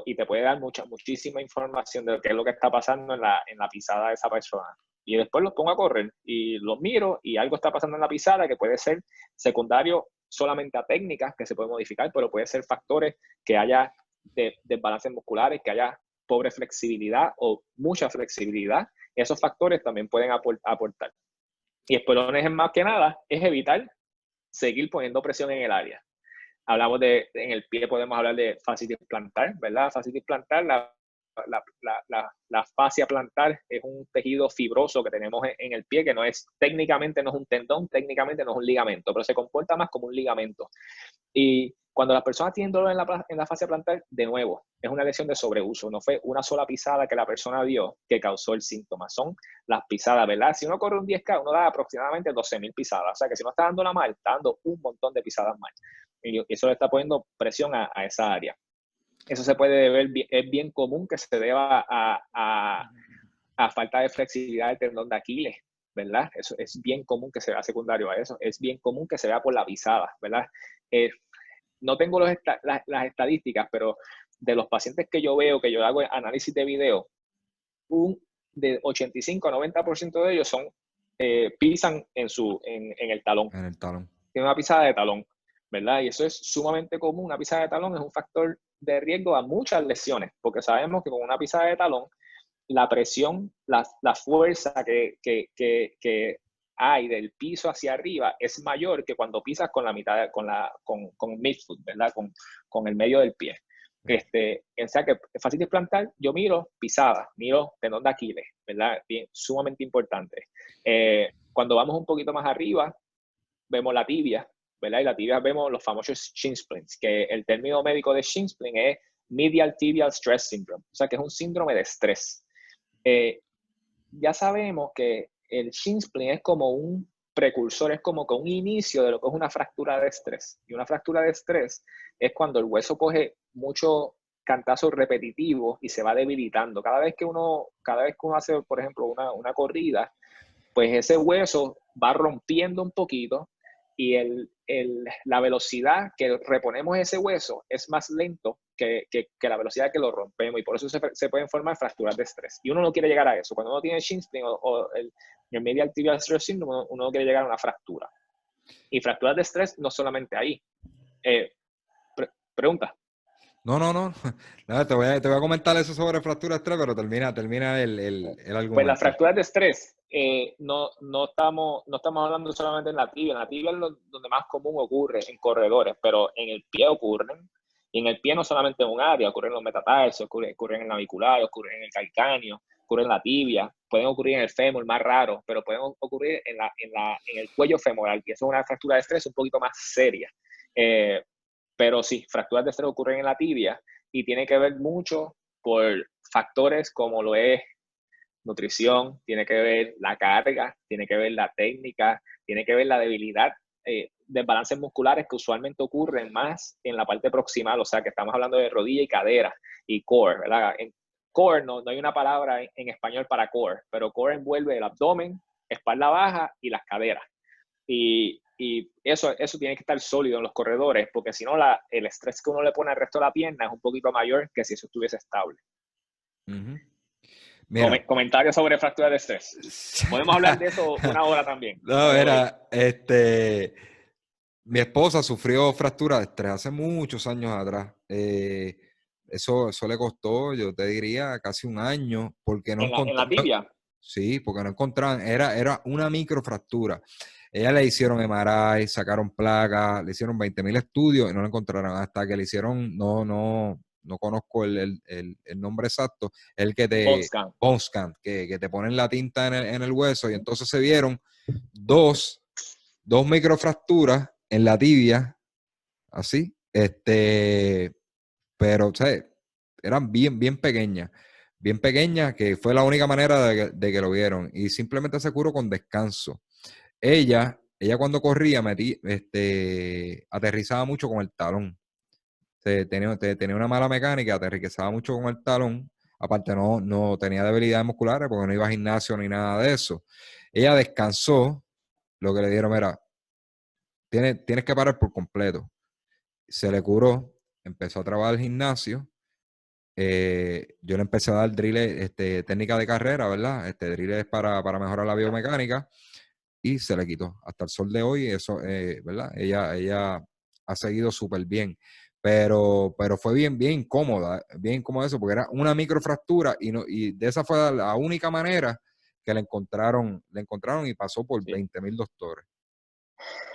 y te puede dar muchísima información de qué es lo que está pasando en la pisada de esa persona. Y después los pongo a correr y los miro y algo está pasando en la pisada que puede ser secundario solamente a técnicas que se pueden modificar, pero puede ser factores que haya desbalances musculares, que haya pobre flexibilidad o mucha flexibilidad. Esos factores también pueden aportar. Y espuelones, más que nada, es evitar seguir poniendo presión en el área. En el pie podemos hablar de fascitis plantar, ¿verdad? Fascitis plantar, la fascia plantar es un tejido fibroso que tenemos en el pie, que técnicamente no es un tendón, técnicamente no es un ligamento, pero se comporta más como un ligamento. Y cuando las personas tienen dolor en la fascia plantar, de nuevo, es una lesión de sobreuso. No fue una sola pisada que la persona dio que causó el síntoma. Son las pisadas, ¿verdad? Si uno corre un 10K, uno da aproximadamente 12,000 pisadas. O sea que si no está dando la mal, está dando un montón de pisadas mal. Y eso le está poniendo presión a esa área. Eso se puede ver, es bien común que se deba a falta de flexibilidad del tendón de Aquiles, ¿verdad? Eso es bien común que se vea secundario a eso. Es bien común que se vea por la pisada, ¿verdad? No tengo las estadísticas, pero de los pacientes que yo veo, que yo hago análisis de video, de 85 a 90% de ellos pisan en el talón. En el talón. Tiene una pisada de talón, ¿verdad? Y eso es sumamente común. Una pisada de talón es un factor de riesgo a muchas lesiones, porque sabemos que con una pisada de talón, la presión, la fuerza que hay del piso hacia arriba es mayor que cuando pisas con la mitad, con midfoot, ¿verdad? Con el medio del pie. O sea que fascitis plantar, yo miro pisada, miro tendón de Aquiles, ¿verdad? Bien, sumamente importante. Cuando vamos un poquito más arriba, vemos la tibia, ¿verdad? Y la tibia vemos los famosos shin splints, que el término médico de shin splint es medial tibial stress syndrome, o sea que es un síndrome de estrés. Ya sabemos que el shin splint es como un precursor, es como que un inicio de lo que es una fractura de estrés. Y una fractura de estrés es cuando el hueso coge mucho cantazo repetitivo y se va debilitando. Cada vez que uno hace, por ejemplo, una corrida, pues ese hueso va rompiendo un poquito y la velocidad que reponemos ese hueso es más lento que la velocidad que lo rompemos, y por eso se pueden formar fracturas de estrés. Y uno no quiere llegar a eso. Cuando uno tiene shin splint o el medial tibial stress syndrome, uno no quiere llegar a una fractura. Y fracturas de estrés no solamente ahí. Pregunta. No. Nada, te voy a comentar eso sobre fractura de estrés, pero termina el argumento. Pues las fracturas de estrés, no estamos hablando solamente en la tibia. En la tibia es donde más común ocurre en corredores, pero en el pie ocurren. Y en el pie no solamente en un área, ocurren en los metatarsos, ocurren en el navicular, ocurren en el calcáneo, ocurren en la tibia, pueden ocurrir en el fémur, más raro, pero pueden ocurrir en el cuello femoral, que eso es una fractura de estrés un poquito más seria. Pero sí, fracturas de estrés ocurren en la tibia y tiene que ver mucho por factores como lo es nutrición, tiene que ver la carga, tiene que ver la técnica, tiene que ver la debilidad, desbalances musculares que usualmente ocurren más en la parte proximal, o sea que estamos hablando de rodilla y cadera y core, ¿verdad? En core no hay una palabra en español para core, pero core envuelve el abdomen, espalda baja y las caderas. Y eso tiene que estar sólido en los corredores, porque si no el estrés que uno le pone al resto de la pierna es un poquito mayor que si eso estuviese estable. Comentarios sobre fractura de estrés. Podemos hablar de eso una hora también. No, mi esposa sufrió fractura de estrés hace muchos años atrás. Eso le costó, yo te diría, casi un año, porque no encontraban. ¿En la tibia? Sí, porque no encontraban, era una microfractura. Ella le hicieron MRI, sacaron placas, le hicieron 20,000 estudios y no lo encontraron. Hasta que le hicieron, no conozco el nombre exacto, el que te... Bone scan, que te ponen la tinta en el hueso, y entonces se vieron dos microfracturas en la tibia, así, pero, o sea, eran bien pequeñas, que fue la única manera de que lo vieron, y simplemente se curó con descanso. Ella cuando corría, aterrizaba mucho con el talón. Tenía una mala mecánica, aterrizaba mucho con el talón. Aparte no tenía debilidades musculares porque no iba a gimnasio ni nada de eso. Ella descansó, lo que le dieron era, tienes que parar por completo. Se le curó, empezó a trabajar el gimnasio. Yo le empecé a dar drills, técnica de carrera, ¿verdad? Drills para mejorar la biomecánica, y se le quitó. Hasta el sol de hoy, eso, ¿verdad? Ella ha seguido súper bien. Pero fue bien incómoda eso, porque era una microfractura y de esa fue la única manera que le encontraron y pasó por 20,000 doctores.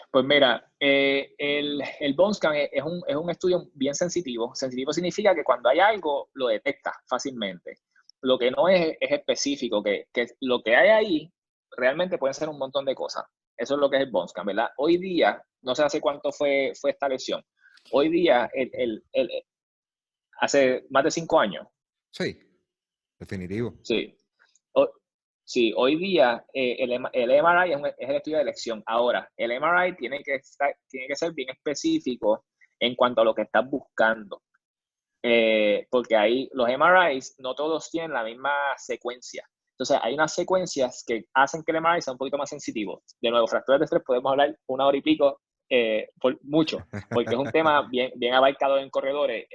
Pues mira, el bone scan es un estudio bien sensitivo. Sensitivo significa que cuando hay algo, lo detecta fácilmente. Lo que no es específico, que lo que hay ahí realmente pueden ser un montón de cosas. Eso es lo que es el bone scan, ¿verdad? Hoy día, no sé hace cuánto fue esta lesión. Hoy día, hace más de 5 años, Sí, definitivo. sí. O- sí, hoy día el MRI es el estudio de elección. Ahora, el MRI tiene que ser bien específico en cuanto a lo que estás buscando. Porque ahí los MRIs no todos tienen la misma secuencia. Entonces, hay unas secuencias que hacen que el MRI sea un poquito más sensitivo. De nuevo, fracturas de estrés podemos hablar 1 hora y pico, por mucho, porque es un tema bien abarcado en corredores,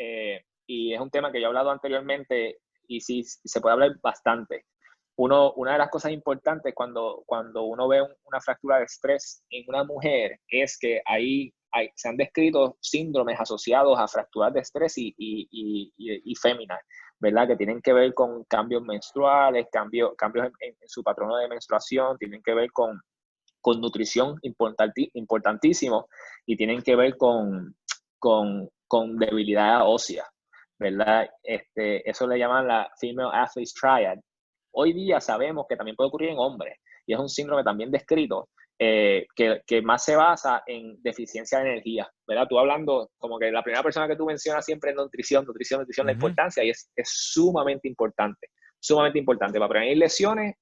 y es un tema que yo he hablado anteriormente y sí se puede hablar bastante. Una de las cosas importantes cuando uno ve una fractura de estrés en una mujer es que se han descrito síndromes asociados a fracturas de estrés y féminas, ¿verdad? Que tienen que ver con cambios menstruales, cambios en su patrono de menstruación, tienen que ver con nutrición importantísimo y tienen que ver con debilidad ósea, ¿verdad? Eso le llaman la Female Athlete Triad. Hoy día sabemos que también puede ocurrir en hombres y es un síndrome también descrito, que más se basa en deficiencia de energía, ¿verdad? Tú hablando, como que la primera persona que tú mencionas siempre es nutrición, la importancia, y es sumamente importante para prevenir lesiones,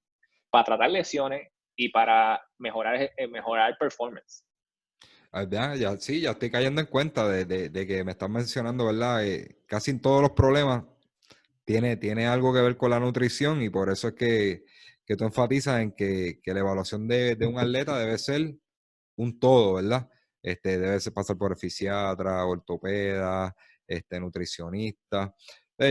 para tratar lesiones y para mejorar performance. Sí, ya estoy cayendo en cuenta de que me estás mencionando, ¿verdad? Casi en todos los problemas tiene algo que ver con la nutrición y por eso es que tú enfatizas en que la evaluación de un atleta debe ser un todo, ¿verdad? Debe ser pasar por el fisiatra, ortopeda, nutricionista.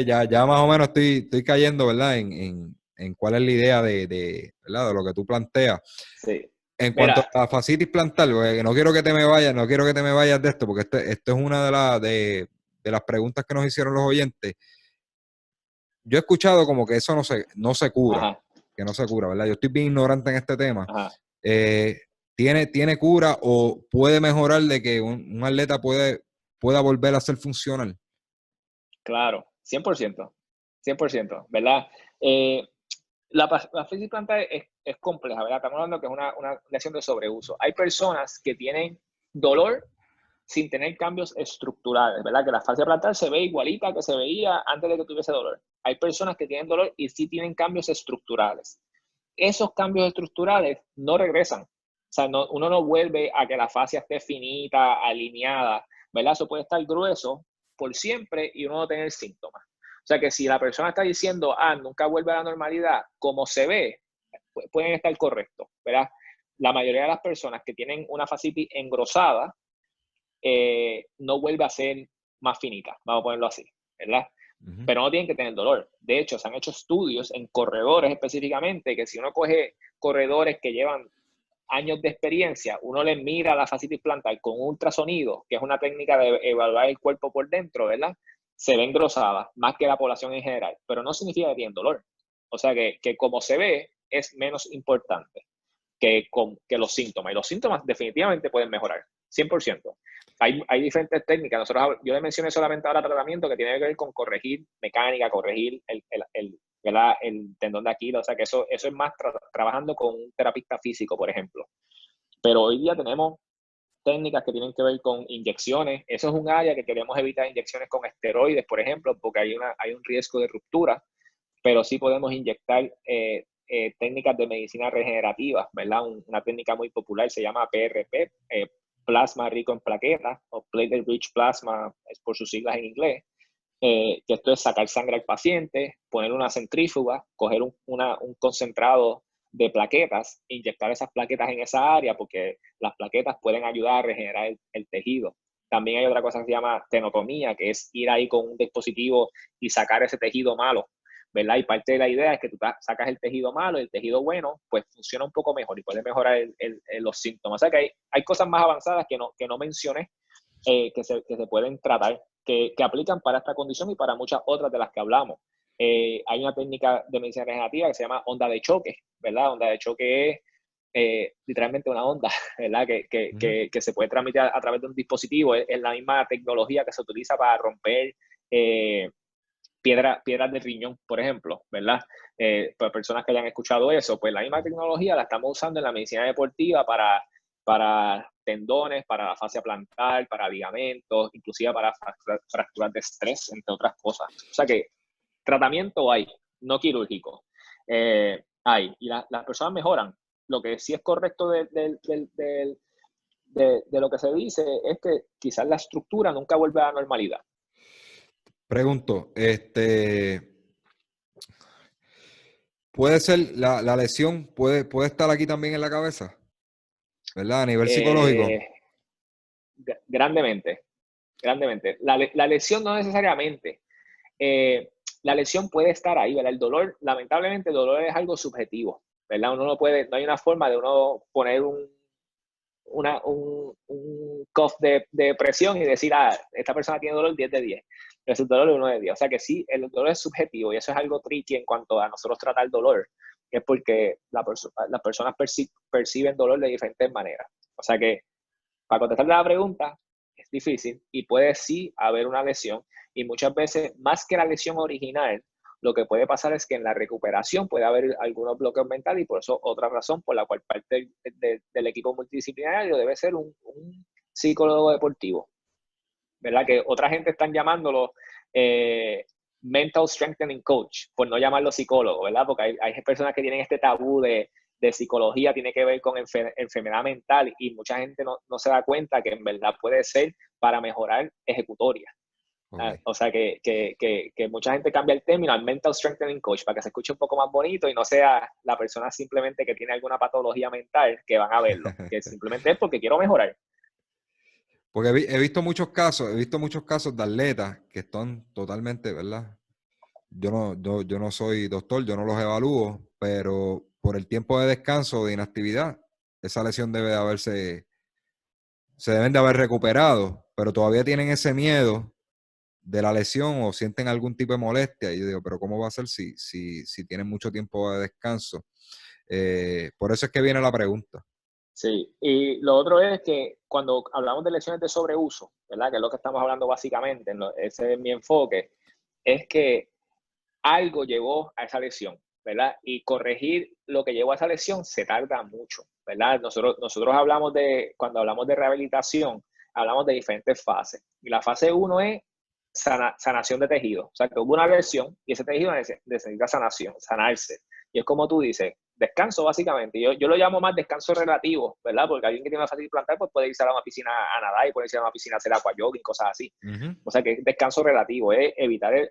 Ya más o menos estoy cayendo, ¿verdad? En cuál es la idea ¿verdad? De lo que tú planteas. Sí. En cuanto Mira, a fascitis plantar, porque no quiero que te me vayas, no quiero que te me vayas de esto, porque esto es una de las preguntas que nos hicieron los oyentes. Yo he escuchado como que eso no se cura, ajá, que no se cura, ¿verdad? Yo estoy bien ignorante en este tema. ajá, Eh, ¿tiene cura o puede mejorar de que un atleta pueda volver a ser funcional? claro, 100%, 100%, ¿verdad? Eh, la fascitis plantar es compleja, ¿verdad? Estamos hablando que es una lesión de sobreuso. Hay personas que tienen dolor sin tener cambios estructurales, ¿verdad? Que la fascia plantar se ve igualita que se veía antes de que tuviese dolor. Hay personas que tienen dolor y sí tienen cambios estructurales. Esos cambios estructurales no regresan. O sea, uno no vuelve a que la fascia esté finita, alineada, ¿verdad? Eso puede estar grueso por siempre y uno no tener síntomas. O sea que si la persona está diciendo, nunca vuelve a la normalidad, como se ve, pueden estar correctos, ¿verdad? La mayoría de las personas que tienen una fascitis engrosada no vuelve a ser más finita, vamos a ponerlo así, ¿verdad? Ujú. Pero no tienen que tener dolor. De hecho, se han hecho estudios en corredores específicamente, que si uno coge corredores que llevan años de experiencia, uno les mira la fascitis plantar con ultrasonido, que es una técnica de evaluar el cuerpo por dentro, ¿verdad? Se ve engrosada, más que la población en general, pero no significa que tienen dolor. O sea que como se ve, es menos importante que los síntomas. Y los síntomas definitivamente pueden mejorar, 100%. Hay diferentes técnicas. Yo le mencioné solamente ahora tratamiento que tiene que ver con corregir mecánica, corregir el tendón de Aquiles. O sea que eso es más trabajando con un terapista físico, por ejemplo. Pero hoy día tenemos técnicas que tienen que ver con inyecciones. Eso es un área que queremos evitar, inyecciones con esteroides, por ejemplo, porque hay un riesgo de ruptura, pero sí podemos inyectar técnicas de medicina regenerativa, ¿verdad? Una técnica muy popular se llama PRP, plasma rico en plaquetas, o platelet rich plasma, es por sus siglas en inglés, que esto es sacar sangre al paciente, poner una centrífuga, coger un concentrado de plaquetas, inyectar esas plaquetas en esa área, porque las plaquetas pueden ayudar a regenerar el tejido. También hay otra cosa que se llama tenotomía, que es ir ahí con un dispositivo y sacar ese tejido malo, ¿verdad? Y parte de la idea es que tú sacas el tejido malo y el tejido bueno, pues funciona un poco mejor y puede mejorar los síntomas. O sea que hay cosas más avanzadas que no mencioné, que se pueden tratar, que aplican para esta condición y para muchas otras de las que hablamos. Hay una técnica de medicina regenerativa que se llama onda de choque, ¿verdad? Onda de choque es literalmente una onda, ¿verdad? Que se puede transmitir a través de un dispositivo. Es la misma tecnología que se utiliza para romper piedras de riñón, por ejemplo, ¿verdad? Para personas que hayan escuchado eso, pues la misma tecnología la estamos usando en la medicina deportiva para tendones, para la fascia plantar, para ligamentos, inclusive para fracturas de estrés, entre otras cosas. O sea que tratamiento hay, no quirúrgico. Hay, y las personas mejoran. Lo que sí es correcto de lo que se dice es que quizás la estructura nunca vuelve a la normalidad. Pregunto, ¿puede ser la lesión, puede estar aquí también en la cabeza? ¿Verdad? A nivel psicológico. Grandemente. La lesión no necesariamente. La lesión puede estar ahí, ¿verdad? El dolor, lamentablemente, el dolor es algo subjetivo, ¿verdad? Uno no puede, no hay una forma de uno poner un cuff de presión y decir, esta persona tiene dolor 10 de 10. Pero el dolor es 1 de 10. O sea que sí, el dolor es subjetivo y eso es algo tricky en cuanto a nosotros tratar el dolor, es porque las personas perciben dolor de diferentes maneras. O sea que, para contestarle la pregunta, es difícil y puede sí haber una lesión y muchas veces, más que la lesión original, lo que puede pasar es que en la recuperación puede haber algunos bloqueos mentales y por eso otra razón por la cual parte del equipo multidisciplinario debe ser un psicólogo deportivo, ¿verdad? Que otra gente están llamándolo mental strengthening coach, por no llamarlo psicólogo, ¿verdad? Porque hay personas que tienen este tabú de psicología, tiene que ver con enfermedad mental y mucha gente no se da cuenta que en verdad puede ser para mejorar ejecutoria. Okay. O sea, que mucha gente cambia el término al mental strengthening coach para que se escuche un poco más bonito y no sea la persona simplemente que tiene alguna patología mental que van a verlo, que simplemente es porque quiero mejorar. Porque he visto muchos casos de atletas que están totalmente, ¿verdad? Yo no soy doctor, yo no los evalúo, pero por el tiempo de descanso, de inactividad, esa lesión se deben de haber recuperado, pero todavía tienen ese miedo de la lesión o sienten algún tipo de molestia. Y yo digo, pero ¿cómo va a ser si tienen mucho tiempo de descanso? Por eso es que viene la pregunta. Sí, y lo otro es que cuando hablamos de lesiones de sobreuso, ¿verdad? Que es lo que estamos hablando básicamente, ese es mi enfoque, es que algo llevó a esa lesión, ¿verdad? Y corregir lo que llevó a esa lesión se tarda mucho, ¿verdad? Nosotros hablamos cuando hablamos de rehabilitación, hablamos de diferentes fases. Y la fase 1 es sanación de tejido. O sea, que hubo una lesión y ese tejido necesita sanarse. Y es como tú dices, descanso básicamente. Yo lo llamo más descanso relativo, ¿verdad? Porque alguien que tiene una fatiga plantar pues puede irse a una piscina a nadar y puede irse a una piscina a hacer aquayoga y cosas así. O sea que es descanso relativo, es evitar el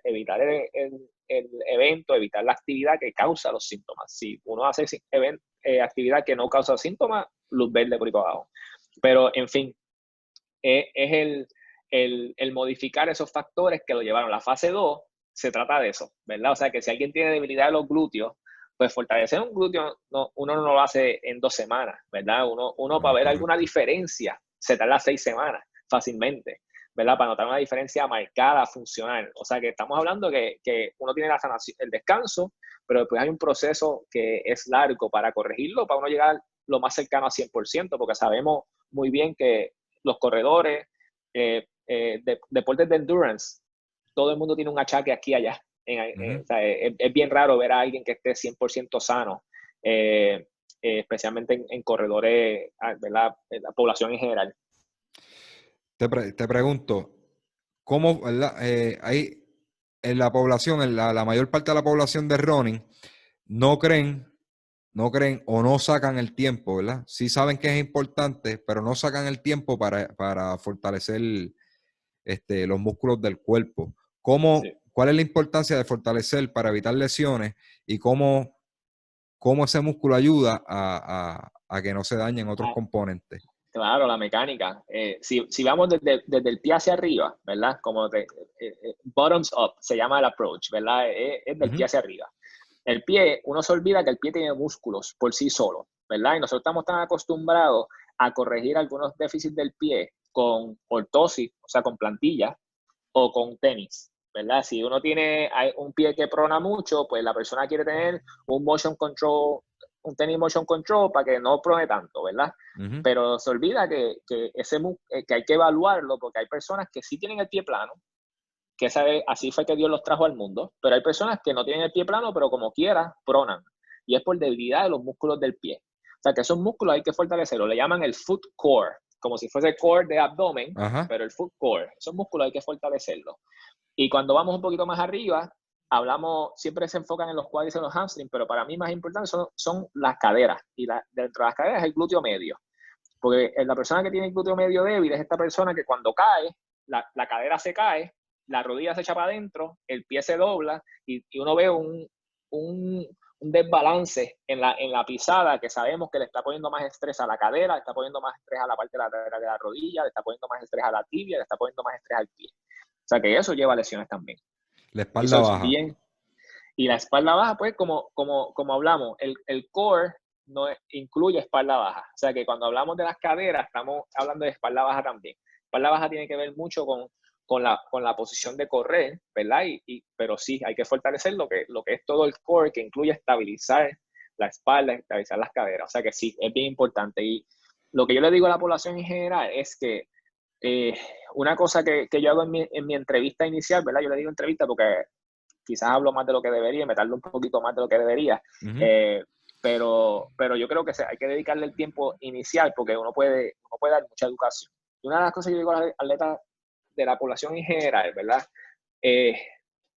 evento, evitar la actividad que causa los síntomas. Si uno hace actividad que no causa síntomas, luz verde por ahí para abajo. Pero, en fin, es el modificar esos factores que lo llevaron. La fase 2 se trata de eso, ¿verdad? O sea, que si alguien tiene debilidad de los glúteos, pues fortalecer un glúteo uno no lo hace en 2 semanas, ¿verdad? Uno para ver alguna diferencia se tarda 6 semanas fácilmente, ¿verdad? Para notar una diferencia marcada, funcional. O sea, que estamos hablando que uno tiene la sanación, el descanso, pero después hay un proceso que es largo para corregirlo, para uno llegar lo más cercano a 100%, porque sabemos muy bien que los corredores, deportes de endurance, todo el mundo tiene un achaque aquí y allá. O sea, es bien raro ver a alguien que esté 100% sano, especialmente en corredores, ¿verdad? La población en general. Te pregunto, ¿cómo, verdad? Hay en la población, en la mayor parte de la población de running, no creen o no sacan el tiempo, ¿verdad? Sí saben que es importante, pero no sacan el tiempo para fortalecer los músculos del cuerpo. Sí. ¿Cuál es la importancia de fortalecer para evitar lesiones y cómo ese músculo ayuda a que no se dañen otros componentes? Claro, la mecánica. Si vamos desde el pie hacia arriba, ¿verdad? Como bottoms up, se llama el approach, ¿verdad? Es del pie hacia arriba. El pie, uno se olvida que el pie tiene músculos por sí solo, ¿verdad? Y nosotros estamos tan acostumbrados a corregir algunos déficits del pie con ortosis, o sea, con plantillas, o con tenis, ¿verdad? Si uno tiene un pie que prona mucho, pues la persona quiere tener un motion control un tenis motion control para que no prone tanto, ¿verdad? Ujú. Pero se olvida que hay que evaluarlo porque hay personas que sí tienen el pie plano, que así fue que Dios los trajo al mundo, pero hay personas que no tienen el pie plano, pero como quiera, pronan. Y es por debilidad de los músculos del pie. O sea, que esos músculos hay que fortalecerlos. Le llaman el foot core, como si fuese core de abdomen, Ajá. pero el foot core. Esos músculos hay que fortalecerlos. Y cuando vamos un poquito más arriba, siempre se enfocan en los cuádriceps y en los hamstrings, pero para mí más importante son las caderas. Y dentro de las caderas el glúteo medio. Porque la persona que tiene el glúteo medio débil es esta persona que cuando cae, la cadera se cae, la rodilla se echa para adentro, el pie se dobla y uno ve un desbalance en la pisada que sabemos que le está poniendo más estrés a la cadera, le está poniendo más estrés a la parte de la rodilla, le está poniendo más estrés a la tibia, le está poniendo más estrés al pie. O sea que eso lleva a lesiones también. La Y espalda eso es baja. bien. Y la espalda baja, pues, como hablamos, el core no incluye espalda baja. O sea que cuando hablamos de las caderas, estamos hablando de espalda baja también. Espalda baja tiene que ver mucho con la posición de correr, ¿verdad? Pero sí, hay que fortalecer lo que es todo el core, que incluye estabilizar la espalda, estabilizar las caderas. O sea que sí, es bien importante. Y lo que yo le digo a la población en general es que una cosa que yo hago en mi entrevista inicial, ¿verdad? Yo le digo entrevista porque quizás hablo más de lo que debería, me tardo un poquito más de lo que debería, Ujú. pero yo creo que hay que dedicarle el tiempo inicial porque uno puede dar mucha educación. Y una de las cosas que yo digo a los atletas de la población en general, ¿verdad?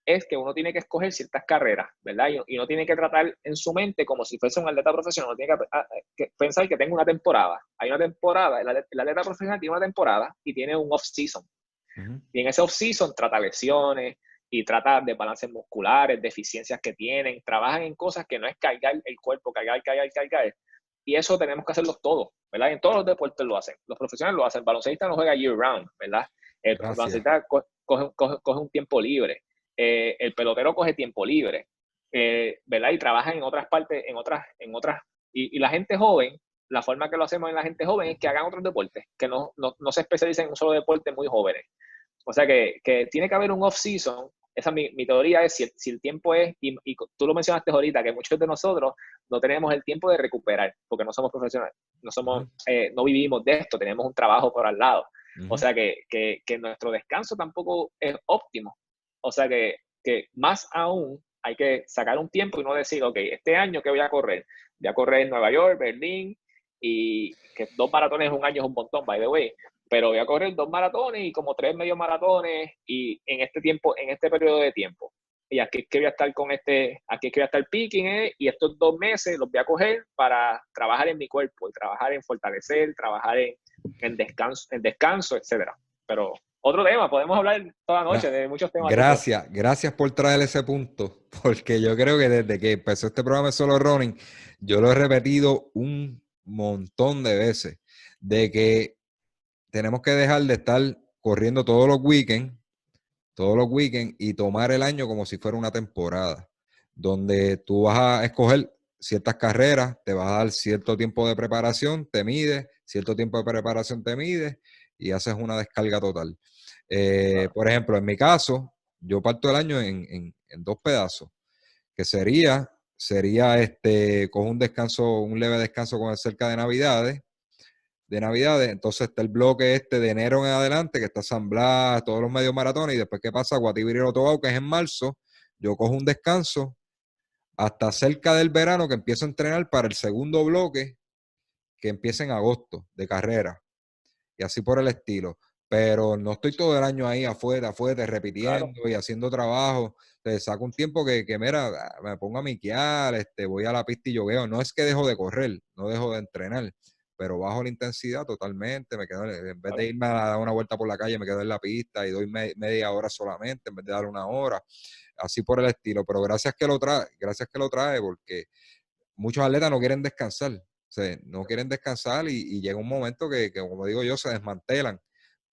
Es que uno tiene que escoger ciertas carreras, ¿verdad? Y uno tiene que tratar en su mente como si fuese un atleta profesional, uno tiene que pensar que tengo una temporada. Hay una temporada, el atleta profesional tiene una temporada y tiene un off-season. Ujú. Y en ese off-season trata lesiones y trata de balances musculares, deficiencias que tienen, trabajan en cosas que no es cargar el cuerpo, cargar. Y eso tenemos que hacerlo todos, ¿verdad? En todos los deportes lo hacen. Los profesionales lo hacen. El baloncelista no juega year round, ¿verdad? El Gracias. baloncelista coge un tiempo libre. El pelotero coge tiempo libre, ¿verdad? Y trabaja en otras partes, en otras. Y la gente joven, la forma que lo hacemos en la gente joven es que hagan otros deportes, que no se especialicen en un solo deporte muy jóvenes. O sea que tiene que haber un off-season. Esa es mi teoría, es si el tiempo es, y tú lo mencionaste ahorita, que muchos de nosotros no tenemos el tiempo de recuperar, porque no somos profesionales, Ujú. no vivimos de esto, tenemos un trabajo por al lado. O Ujú. sea que nuestro descanso tampoco es óptimo. O sea que más aún hay que sacar un tiempo y no decir, ok, este año que voy a correr. Voy a correr en Nueva York, Berlín, y que 2 maratones en un año es un montón, by the way, pero voy a correr 2 maratones y como 3 medios maratones y en este periodo de tiempo. Y aquí es que voy a estar aquí es que voy a estar picking, y estos 2 meses los voy a coger para trabajar en mi cuerpo, y trabajar en fortalecer, trabajar en descanso, etcétera. Pero otro tema, podemos hablar toda la noche Gra- de muchos temas de esos. Gracias por traer ese punto, porque yo creo que desde que empezó este programa de Solo Running, yo lo he repetido un montón de veces, de que tenemos que dejar de estar corriendo todos los weekends y tomar el año como si fuera una temporada, donde tú vas a escoger ciertas carreras, te vas a dar cierto tiempo de preparación, te mides, cierto tiempo de preparación te mides y haces una descarga total. Claro. Por ejemplo, en mi caso, yo parto el año en dos pedazos, que cojo un descanso, un leve descanso con cerca de Navidades, entonces está el bloque de enero en adelante, que está San Blas, todos los medios maratones, y después ¿qué pasa? Guatibiri y Otobao, que es en marzo, yo cojo un descanso hasta cerca del verano que empiezo a entrenar para el segundo bloque, que empieza en agosto, de carrera, y así por el estilo. Pero no estoy todo el año ahí afuera, Claro. repitiendo y haciendo trabajo. Entonces saco un tiempo que mira, me pongo a miquear, voy a la pista y yogueo. No es que dejo de correr, no dejo de entrenar, pero bajo la intensidad totalmente. Me quedo, en vez de Claro. irme a dar una vuelta por la calle, me quedo en la pista y doy media hora solamente, en vez de dar una hora. Así por el estilo. Pero gracias que lo trae, porque muchos atletas no quieren descansar. O sea, no quieren descansar y llega un momento que, como digo yo, se desmantelan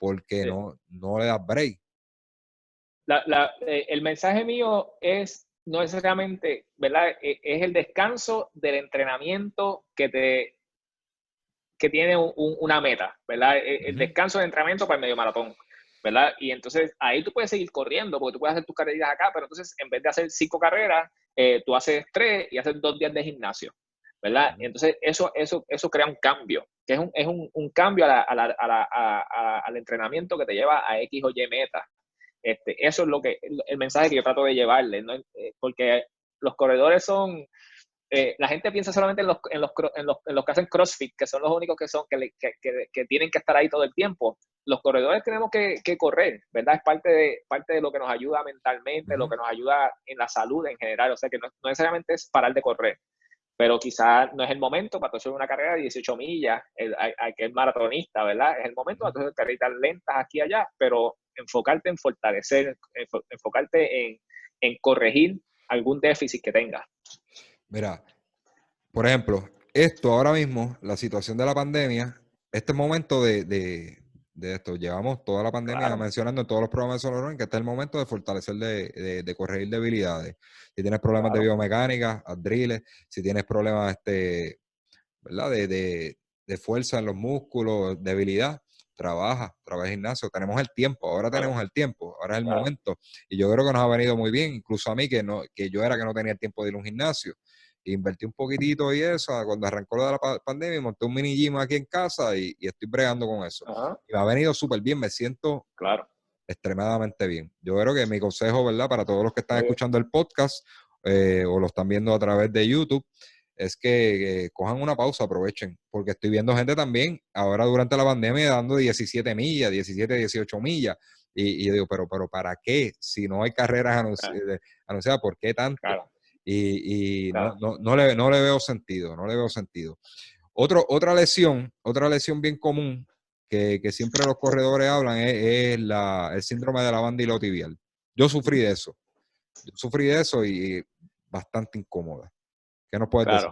porque Sí. no le das break. El mensaje mío no necesariamente, ¿verdad? Es el descanso del entrenamiento que tiene una meta, ¿verdad? El Ujú. descanso de entrenamiento para el medio maratón, ¿verdad? Y entonces ahí tú puedes seguir corriendo, porque tú puedes hacer tus carreras acá, pero entonces en vez de hacer 5 carreras, tú haces 3 y haces 2 días de gimnasio. ¿verdad? Entonces, eso crea un cambio, que es un cambio al entrenamiento que te lleva a X o Y meta. Eso es el mensaje que yo trato de llevarle, ¿no? Porque los corredores son, la gente piensa solamente en los que hacen CrossFit, que son los únicos que tienen que estar ahí todo el tiempo. Los corredores tenemos que correr, ¿verdad? Es parte de lo que nos ayuda mentalmente, lo que nos ayuda en la salud en general. O sea, que no necesariamente es parar de correr, pero quizás no es el momento para hacer una carrera de 18 millas, que es maratonista, ¿verdad? Es el momento para hacer carreras lentas aquí y allá, pero enfocarte en fortalecer, enfocarte en corregir algún déficit que tengas. Mira, por ejemplo, esto ahora mismo, la situación de la pandemia, este momento de esto, llevamos toda la pandemia mencionando en todos los programas de Solo Running que este es el momento de fortalecer, de corregir debilidades. Si tienes problemas de biomecánica, haz drills. Si tienes problemas, ¿verdad? De fuerza en los músculos, debilidad, trabaja gimnasio. Tenemos el tiempo, ahora tenemos el tiempo, ahora es el momento. Y yo creo que nos ha venido muy bien, incluso a mí, que yo era que no tenía el tiempo de ir a un gimnasio. Invertí un poquitito y eso, cuando arrancó lo de la pandemia, monté un mini gym aquí en casa y estoy bregando con eso. Y me ha venido súper bien, me siento extremadamente bien. Yo creo que mi consejo, ¿verdad? Para todos los que están escuchando el podcast o lo están viendo a través de YouTube, es que cojan una pausa, aprovechen, porque estoy viendo gente también ahora durante la pandemia dando 17 millas, 17, 18 millas, y yo digo, pero ¿para qué? Si no hay carreras anunciadas, ¿por qué tanto? Y no le veo sentido, no le veo sentido. Otra lesión bien común que siempre los corredores hablan es el síndrome de la banda isquiotibial. Yo sufrí de eso y bastante incómoda. ¿Qué nos puedes decir?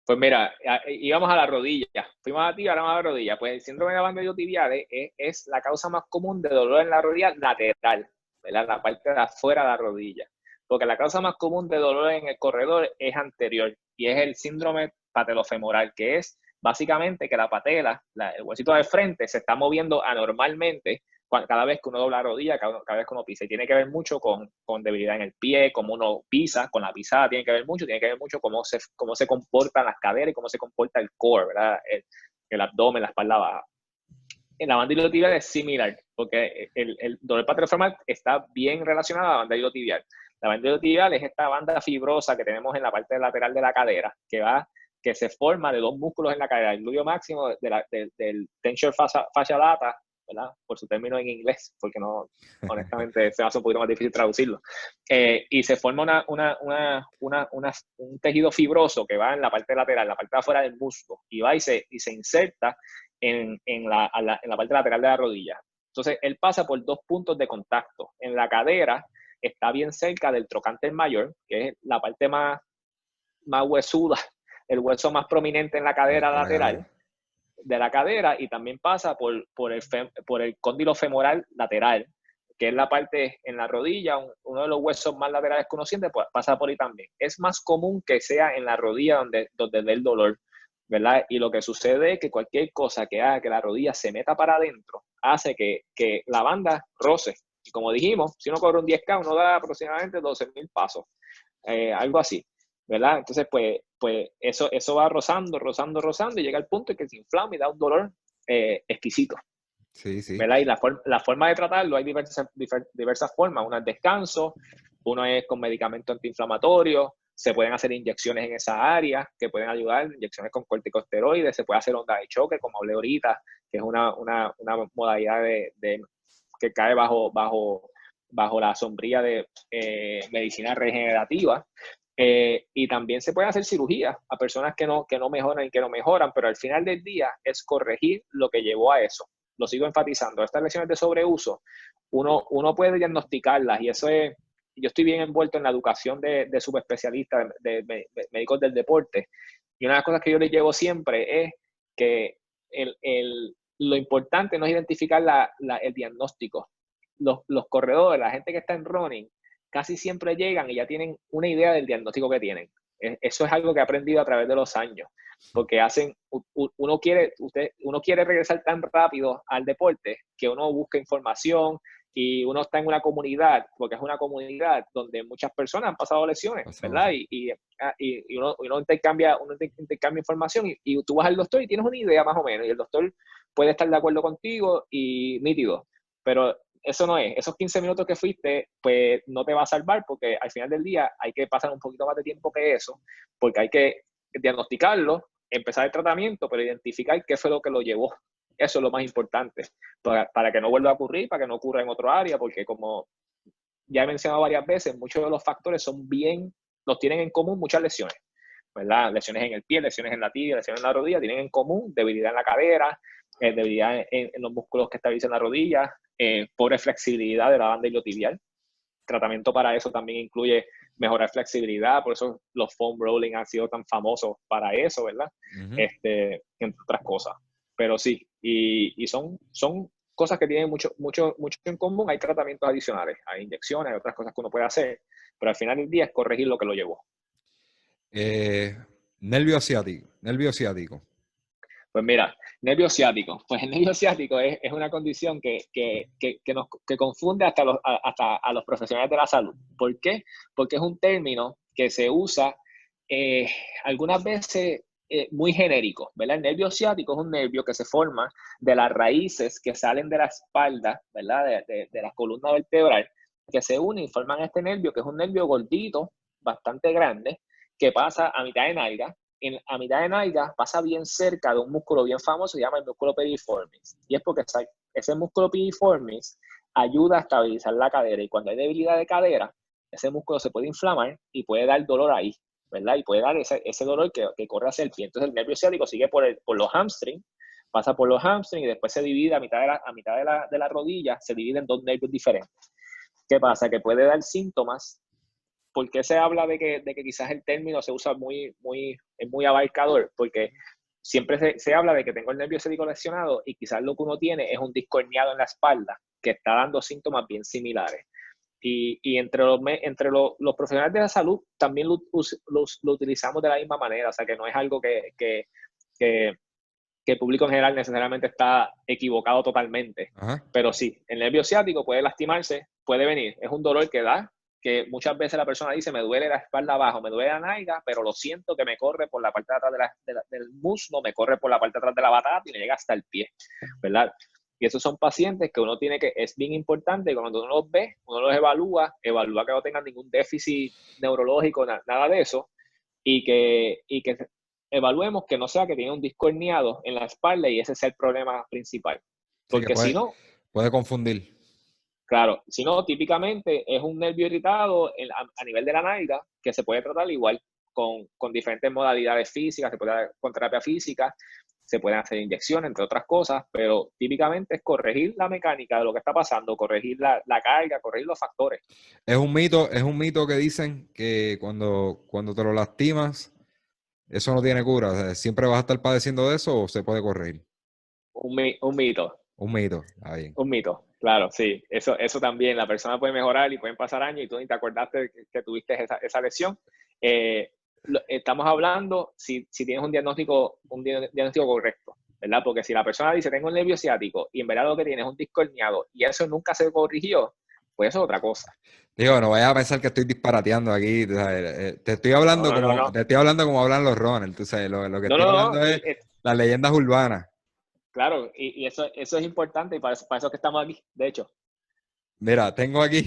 Pues mira, íbamos a la rodilla, fuimos a ti, ahora vamos a la rodilla. Pues el síndrome de la banda iliotibial es la causa más común de dolor en la rodilla lateral, ¿verdad? La parte de afuera de la rodilla. Porque la causa más común de dolor en el corredor es anterior y es el síndrome patelofemoral, que es básicamente que la patela, el huesito de frente, se está moviendo anormalmente cada vez que uno dobla la rodilla, cada vez que uno pisa. Y tiene que ver mucho con debilidad en el pie, cómo uno pisa, con la pisada tiene que ver mucho cómo se comportan las caderas y cómo se comporta el core, ¿verdad? El abdomen, la espalda baja. En la banda iliotibial es similar, porque el dolor patelofemoral está bien relacionado a la banda iliotibial. La banda iliotibial es esta banda fibrosa que tenemos en la parte lateral de la cadera, que se forma de dos músculos en la cadera, el glúteo máximo del tensor fascia lata, ¿verdad? Por su término en inglés, porque no, honestamente se hace un poquito más difícil traducirlo. Y se forma un tejido fibroso que va en la parte lateral, la parte de afuera del muslo, y va y se inserta en la parte lateral de la rodilla. Entonces, él pasa por dos puntos de contacto. En la cadera está bien cerca del trocánter mayor, que es la parte más huesuda, el hueso más prominente en la cadera lateral de la cadera, y también pasa por el cóndilo femoral lateral, que es la parte en la rodilla, uno de los huesos más laterales que uno siente, pues pasa por ahí también. Es más común que sea en la rodilla donde dé el dolor, ¿verdad? Y lo que sucede es que cualquier cosa que haga que la rodilla se meta para adentro hace que la banda roce. Y como dijimos, si uno corre un 10K, uno da aproximadamente 12,000 pasos, algo así, ¿verdad? Entonces, pues eso va rozando y llega al punto en que se inflama y da un dolor exquisito. Sí, sí. ¿Verdad? Y la forma de tratarlo hay diversas formas. Una es descanso, uno es con medicamentos antiinflamatorios, se pueden hacer inyecciones en esa área que pueden ayudar, inyecciones con corticosteroides, se puede hacer onda de choque, como hablé ahorita, que es una modalidad que cae bajo la sombrilla de medicina regenerativa. Y también se puede hacer cirugía a personas que no mejoran y que no mejoran, pero al final del día es corregir lo que llevó a eso. Lo sigo enfatizando, estas lesiones de sobreuso, uno puede diagnosticarlas, y eso es, yo estoy bien envuelto en la educación de subespecialistas, de médicos del deporte, y una de las cosas que yo les llevo siempre es que lo importante no es identificar el diagnóstico. Los corredores, la gente que está en running, casi siempre llegan y ya tienen una idea del diagnóstico que tienen. Eso es algo que he aprendido a través de los años, porque uno quiere regresar tan rápido al deporte que uno busca información, y uno está en una comunidad, porque es una comunidad donde muchas personas han pasado lesiones, ¿verdad? Y uno intercambia información y tú vas al doctor y tienes una idea más o menos, y el doctor puede estar de acuerdo contigo y nítido, pero eso no es, esos 15 minutos que fuiste, pues no te va a salvar, porque al final del día hay que pasar un poquito más de tiempo que eso, porque hay que diagnosticarlo, empezar el tratamiento, pero identificar qué fue lo que lo llevó. Eso es lo más importante, para que no vuelva a ocurrir, para que no ocurra en otro área, porque como ya he mencionado varias veces, muchos de los factores los tienen en común muchas lesiones, ¿verdad? Lesiones en el pie, lesiones en la tibia, lesiones en la rodilla, tienen en común debilidad en la cadera, debilidad en los músculos que estabilizan la rodilla, pobre flexibilidad de la banda iliotibial. Tratamiento para eso también incluye mejorar flexibilidad, por eso los foam rolling han sido tan famosos para eso, ¿verdad? Entre otras cosas. Pero sí, y son cosas que tienen mucho en común. Hay tratamientos adicionales, hay inyecciones, hay otras cosas que uno puede hacer, pero al final del día es corregir lo que lo llevó. Nervio ciático. Pues mira, nervio ciático. Pues el nervio ciático es una condición que confunde hasta a los profesionales de la salud. ¿Por qué? Porque es un término que se usa algunas veces muy genérico, ¿verdad? El nervio ciático es un nervio que se forma de las raíces que salen de la espalda, ¿verdad? De la columna vertebral, que se unen y forman este nervio, que es un nervio gordito, bastante grande, que pasa a mitad de nalga. A mitad de nalga pasa bien cerca de un músculo bien famoso, se llama el músculo piriformis. Y es porque ese músculo piriformis ayuda a estabilizar la cadera. Y cuando hay debilidad de cadera, ese músculo se puede inflamar y puede dar dolor ahí, ¿verdad? Y puede dar ese dolor que corre hacia el pie. Entonces el nervio ciático sigue por los hamstrings, pasa por los hamstrings y después se divide a mitad de la rodilla, se divide en dos nervios diferentes. ¿Qué pasa? Que puede dar síntomas. ¿Por qué se habla de que quizás el término se usa es muy abarcador? Porque siempre se habla de que tengo el nervio ciático lesionado y quizás lo que uno tiene es un disco herniado en la espalda que está dando síntomas bien similares. Y entre los profesionales de la salud también lo utilizamos de la misma manera, o sea que no es algo que el público en general necesariamente está equivocado totalmente. Ajá. Pero sí, el nervio ciático puede lastimarse, puede venir, es un dolor que da, que muchas veces la persona dice, me duele la espalda abajo, me duele la nalga, pero lo siento que me corre por la parte de atrás del muslo, me corre por la parte de atrás de la batata y me llega hasta el pie, ¿verdad? Y esos son pacientes que uno tiene es bien importante, cuando uno los ve, uno los evalúa que no tengan ningún déficit neurológico, nada de eso, y que evaluemos que no sea que tiene un disco herniado en la espalda y ese es el problema principal. Porque si no, puede confundir. Claro, si no, típicamente es un nervio irritado a nivel de la nalga que se puede tratar igual con diferentes modalidades físicas, se puede dar con terapia física, se pueden hacer inyecciones, entre otras cosas, pero típicamente es corregir la mecánica de lo que está pasando, corregir la carga, corregir los factores. Es un mito que dicen que cuando te lo lastimas, eso no tiene cura. O sea, ¿siempre vas a estar padeciendo de eso o se puede corregir? Un mito. Un mito, está bien. Un mito, claro, sí. Eso también, la persona puede mejorar y pueden pasar años y tú ni te acordaste que tuviste esa lesión. Estamos hablando si tienes un diagnóstico correcto, ¿verdad? Porque si la persona dice, tengo un nervio ciático y en verdad lo que tiene es un disco herniado y eso nunca se corrigió, pues eso es otra cosa. Digo, no vayas a pensar que estoy disparateando aquí. Te estoy hablando te estoy hablando como hablan los runners. Tú sabes, lo que estoy hablando es las leyendas urbanas. Claro, y eso es importante y para eso es que estamos aquí, de hecho. Mira, tengo aquí,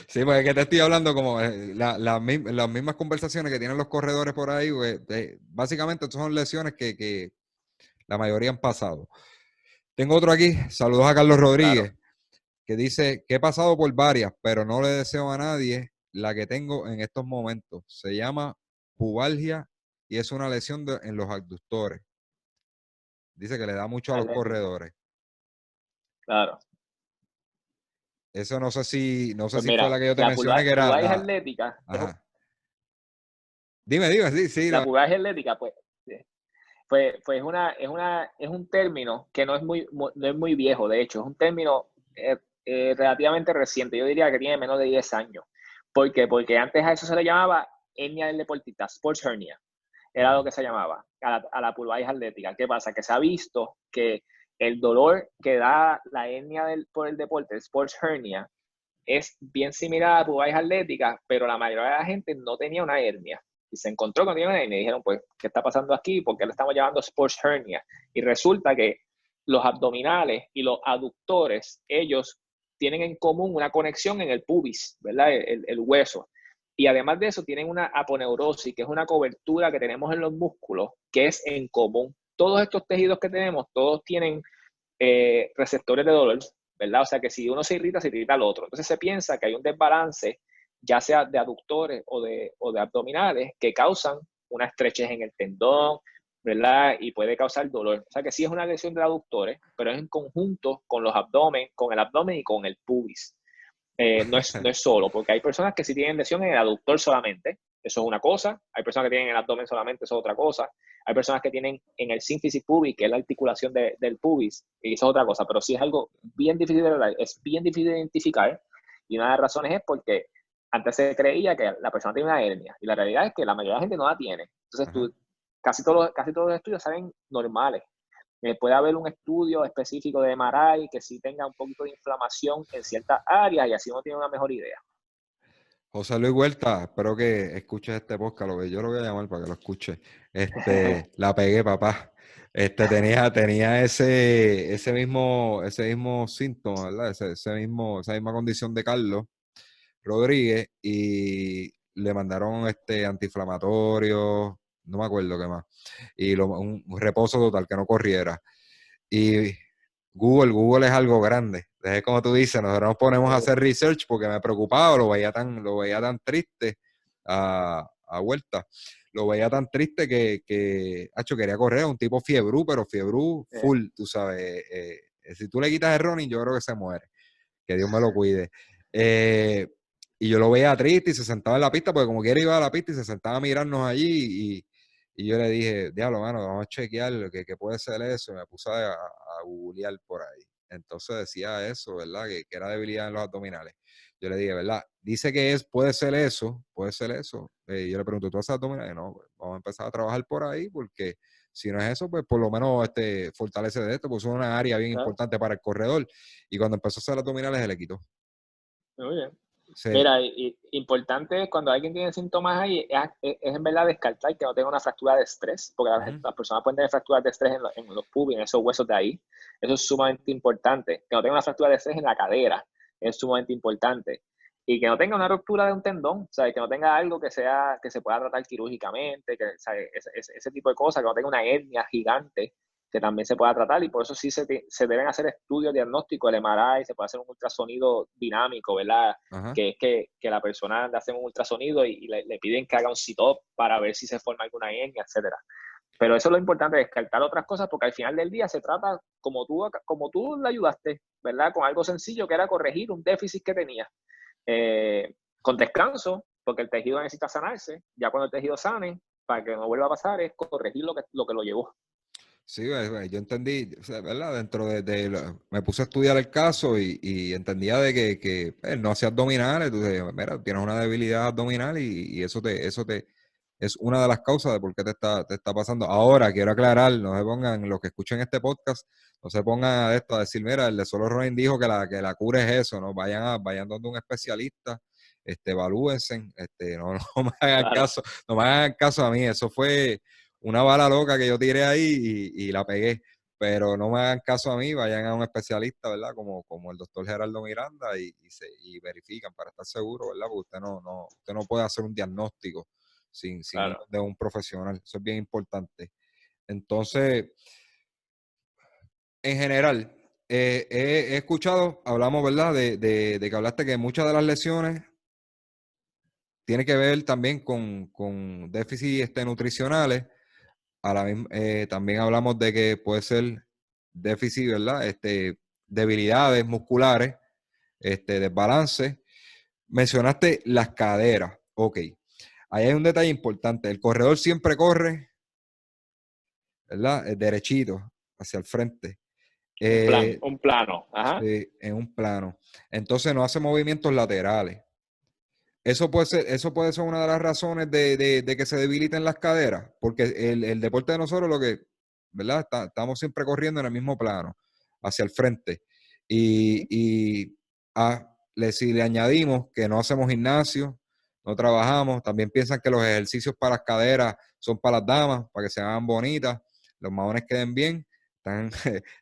sí, porque es que te estoy hablando como las mismas conversaciones que tienen los corredores por ahí, pues, básicamente son lesiones que la mayoría han pasado. Tengo otro aquí, saludos a Carlos Rodríguez, claro, que dice que he pasado por varias, pero no le deseo a nadie la que tengo en estos momentos. Se llama pubalgia y es una lesión en los abductores. Dice que le da mucho a los corredores. Claro. Eso no sé si Pues mira, fue la que yo te mencioné, que era pubalgia atlética. Ajá. Dime, sí. La pubalgia atlética, pues es un término que no es muy viejo, de hecho, es un término relativamente reciente. Yo diría que tiene menos de 10 años. ¿Por qué? Porque antes a eso se le llamaba hernia del deportista, sports hernia. Era lo que se llamaba a la pubalgia atlética. ¿Qué pasa? Que se ha visto que el dolor que da la hernia por el deporte, el sports hernia, es bien similar a tu vallas atlética, pero la mayoría de la gente no tenía una hernia. Y se encontró con una hernia y me dijeron, pues, ¿qué está pasando aquí? ¿Por qué le estamos llamando sports hernia? Y resulta que los abdominales y los aductores, ellos tienen en común una conexión en el pubis, ¿verdad? El hueso. Y además de eso, tienen una aponeurosis, que es una cobertura que tenemos en los músculos, que es en común. Todos estos tejidos que tenemos, todos tienen receptores de dolor, ¿verdad? O sea que si uno se irrita al otro. Entonces se piensa que hay un desbalance, ya sea de aductores o de abdominales, que causan una estrechez en el tendón, ¿verdad? Y puede causar dolor. O sea que sí es una lesión de aductores, pero es en conjunto con los abdomen, con el abdomen y con el pubis. No es solo, porque hay personas que sí tienen lesión en el aductor solamente, eso es una cosa. Hay personas que tienen en el abdomen solamente, eso es otra cosa. Hay personas que tienen en el sínfisis pubis, que es la articulación del pubis, y eso es otra cosa. Pero sí es algo bien difícil de verdad, es bien difícil de identificar. Y una de las razones es porque antes se creía que la persona tiene una hernia, y la realidad es que la mayoría de la gente no la tiene. Entonces, casi todos los estudios salen normales. Puede haber un estudio específico de MRI que sí tenga un poquito de inflamación en ciertas áreas y así uno tiene una mejor idea. José Luis Huerta, espero que escuches este podcast, yo lo voy a llamar para que lo escuche. La pegué, papá. Tenía ese mismo síntoma, ¿verdad? Esa misma condición de Carlos Rodríguez y le mandaron antiinflamatorio, no me acuerdo qué más, y un reposo total, que no corriera. Y Google es algo grande. Es como tú dices, nosotros nos ponemos a hacer research porque me preocupaba, lo veía tan triste a vuelta. Lo veía tan triste que quería correr, un tipo fiebrú, pero fiebrú full, tú sabes. Si tú le quitas el running, yo creo que se muere. Que Dios me lo cuide. Y yo lo veía triste y se sentaba en la pista, porque como quiera iba a la pista y se sentaba a mirarnos allí y yo le dije, diablo, mano, vamos a chequear qué puede ser eso. Y me puse a googlear por ahí. Entonces decía eso, ¿verdad? Que era debilidad en los abdominales. Yo le dije, ¿verdad? Dice que puede ser eso, puede ser eso. Y yo le pregunto, ¿tú haces abdominales? No, pues, vamos a empezar a trabajar por ahí porque si no es eso, pues por lo menos fortalece de esto, porque es una área bien importante para el corredor. Y cuando empezó a hacer abdominales, se le quitó. Muy bien. Sí. Mira, importante cuando alguien tiene síntomas ahí, es en verdad descartar que no tenga una fractura de estrés, porque las personas pueden tener fracturas de estrés en los pubis, en esos huesos de ahí. Eso es sumamente importante. Que no tenga una fractura de estrés en la cadera, es sumamente importante. Y que no tenga una ruptura de un tendón, o sea, que no tenga algo que se pueda tratar quirúrgicamente, ese tipo de cosas, que no tenga una hernia gigante que también se pueda tratar, y por eso sí se deben hacer estudios diagnósticos, el MRI, se puede hacer un ultrasonido dinámico, ¿verdad? Que es que la persona le hace un ultrasonido y le piden que haga un sit-up para ver si se forma alguna hernia, etcétera. Pero eso es lo importante, descartar otras cosas, porque al final del día se trata, como tú le ayudaste, ¿verdad? Con algo sencillo que era corregir un déficit que tenía. Con descanso, porque el tejido necesita sanarse, ya cuando el tejido sane, para que no vuelva a pasar, es corregir lo que lo llevó. Sí, yo entendí, ¿verdad? Me puse a estudiar el caso y entendía de que él no hacía abdominales. Entonces, mira, tienes una debilidad abdominal y eso es una de las causas de por qué te está pasando. Ahora, quiero aclarar, no se pongan, los que escuchen este podcast, no se pongan a esto a decir, mira, el de Solo Ronin dijo que la cura es eso, ¿no? Vayan donde un especialista, evalúense, no me hagan caso, no me hagan caso a mí, eso fue una bala loca que yo tiré ahí y la pegué. Pero no me hagan caso a mí, vayan a un especialista, ¿verdad? Como el doctor Gerardo Miranda y verifican para estar seguro, ¿verdad? Porque usted no puede hacer un diagnóstico sin ir de un profesional. Eso es bien importante. Entonces, en general, he escuchado, hablamos, ¿verdad? De que hablaste que muchas de las lesiones tienen que ver también con déficits nutricionales. También hablamos de que puede ser déficit, ¿verdad? Debilidades musculares, desbalance. Mencionaste las caderas. Ok. Ahí hay un detalle importante. El corredor siempre corre, ¿verdad? Derechito, hacia el frente. Un plano. Ajá. Sí, en un plano. Entonces no hace movimientos laterales. Eso puede ser una de las razones de que se debiliten las caderas, porque el deporte de nosotros, ¿verdad? Estamos siempre corriendo en el mismo plano. hacia el frente. Y si le añadimos que no hacemos gimnasio, no trabajamos, también piensan que los ejercicios para las caderas son para las damas, para que se hagan bonitas, los maones queden bien.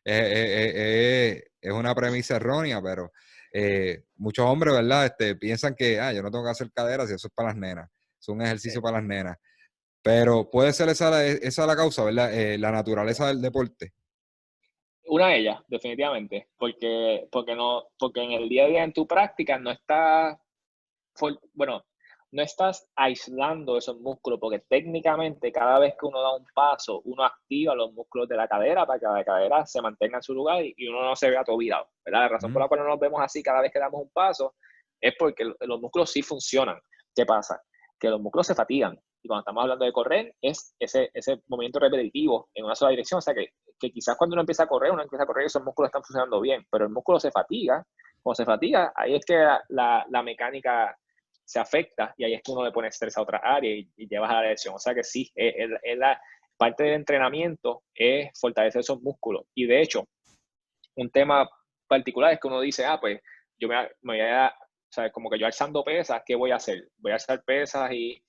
Es una premisa errónea, pero muchos hombres, ¿verdad? Piensan que yo no tengo que hacer caderas y eso es para las nenas, es un ejercicio para las nenas. Pero puede ser esa la causa, ¿verdad? La naturaleza del deporte. Una de ellas, definitivamente, porque en el día a día en tu práctica no estás, no estás aislando esos músculos, porque técnicamente cada vez que uno da un paso, uno activa los músculos de la cadera para que la cadera se mantenga en su lugar y uno no se vea todo virado, ¿verdad? La razón por la cual no nos vemos así cada vez que damos un paso es porque los músculos sí funcionan. ¿Qué pasa? Que los músculos se fatigan. Y cuando estamos hablando de correr, es ese movimiento repetitivo en una sola dirección. O sea que quizás cuando uno empieza a correr y esos músculos están funcionando bien, pero el músculo se fatiga. Cuando se fatiga, ahí es que la mecánica se afecta y ahí es que uno le pone estrés a otra área y llevas a la lesión. O sea que sí, la parte del entrenamiento es fortalecer esos músculos. Y de hecho, un tema particular es que uno dice, pues yo me voy a, o sea, como que yo alzando pesas, ¿qué voy a hacer? Voy a alzar pesas y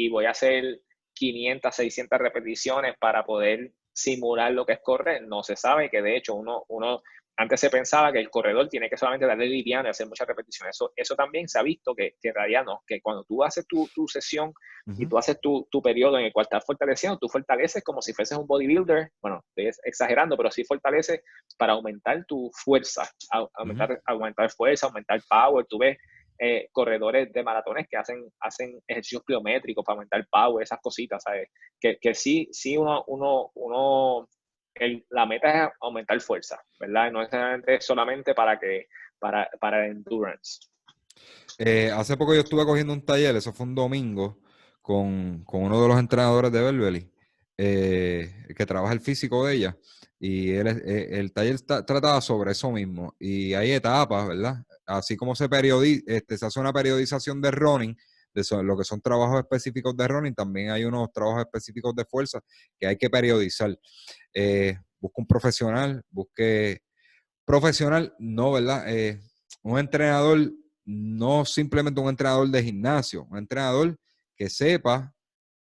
voy a hacer 500, 600 repeticiones para poder simular lo que es correr. No se sabe que de hecho uno antes se pensaba que el corredor tiene que solamente darle liviano y hacer muchas repeticiones. Eso también se ha visto que en realidad no, que cuando tú haces tu sesión y tú haces tu periodo en el cual estás fortaleciendo, tú fortaleces como si fueses un bodybuilder. Bueno, estoy exagerando, pero sí fortaleces para aumentar tu fuerza, aumentar fuerza, aumentar power. Tú ves corredores de maratones que hacen ejercicios pliométricos para aumentar power, esas cositas, ¿sabes? Que sí la meta es aumentar fuerza, ¿verdad? No es solamente para endurance. Hace poco yo estuve cogiendo un taller, eso fue un domingo, con uno de los entrenadores de Beverly, que trabaja el físico de ella, y el taller trataba sobre eso mismo, y hay etapas, ¿verdad? Así como se hace una periodización de running, lo que son trabajos específicos de running, también hay unos trabajos específicos de fuerza que hay que periodizar. Busque un profesional, no, ¿verdad? Un entrenador, no simplemente un entrenador de gimnasio, un entrenador que sepa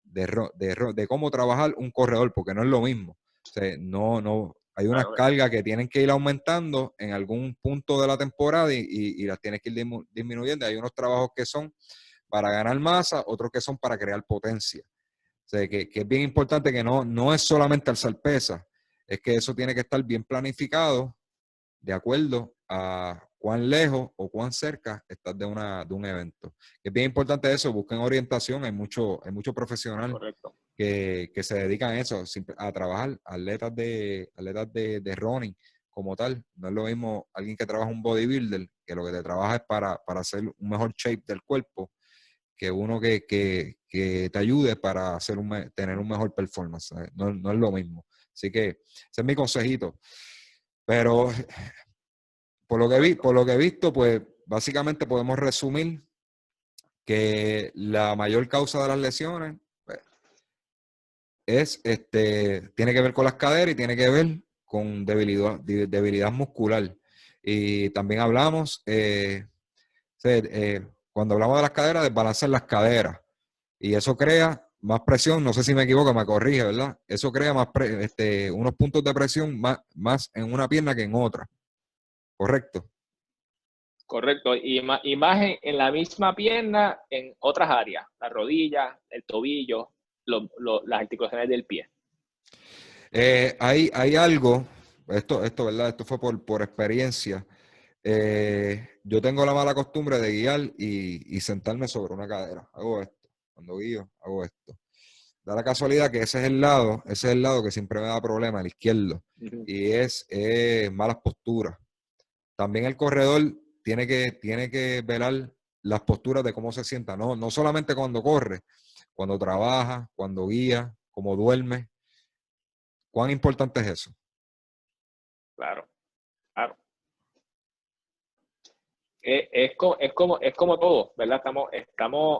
de cómo trabajar un corredor, porque no es lo mismo. O sea, no, hay unas cargas que tienen que ir aumentando en algún punto de la temporada y las tienes que ir disminuyendo. Hay unos trabajos que son para ganar masa, otros que son para crear potencia. O sea, que es bien importante que no es solamente alzar pesas, es que eso tiene que estar bien planificado de acuerdo a cuán lejos o cuán cerca estás de un evento. Es bien importante eso, busquen orientación, hay mucho profesional que se dedican a eso, a trabajar, atletas de running como tal. No es lo mismo alguien que trabaja un bodybuilder, que lo que te trabaja es para hacer un mejor shape del cuerpo, que uno que te ayude para tener un mejor performance. No es lo mismo. Así que ese es mi consejito. Pero por lo que he visto, pues básicamente podemos resumir que la mayor causa de las lesiones pues, tiene que ver con las caderas y tiene que ver con debilidad muscular. Y también hablamos, cuando hablamos de las caderas, desbalancean las caderas. Y eso crea más presión, no sé si me equivoco, me corrige, ¿verdad? Eso crea unos puntos de presión más en una pierna que en otra. ¿Correcto? Correcto, y más en la misma pierna en otras áreas, la rodilla, el tobillo, las articulaciones del pie. Hay algo, esto, ¿verdad? Esto fue por experiencia. Yo tengo la mala costumbre de guiar y sentarme sobre una cadera. Hago esto. Cuando guío, hago esto. Da la casualidad que ese es el lado que siempre me da problema, el izquierdo. Y es malas posturas. También el corredor tiene que velar las posturas de cómo se sienta. No solamente cuando corre, cuando trabaja, cuando guía, cómo duerme. ¿Cuán importante es eso? Claro, claro. Es como todo, ¿verdad?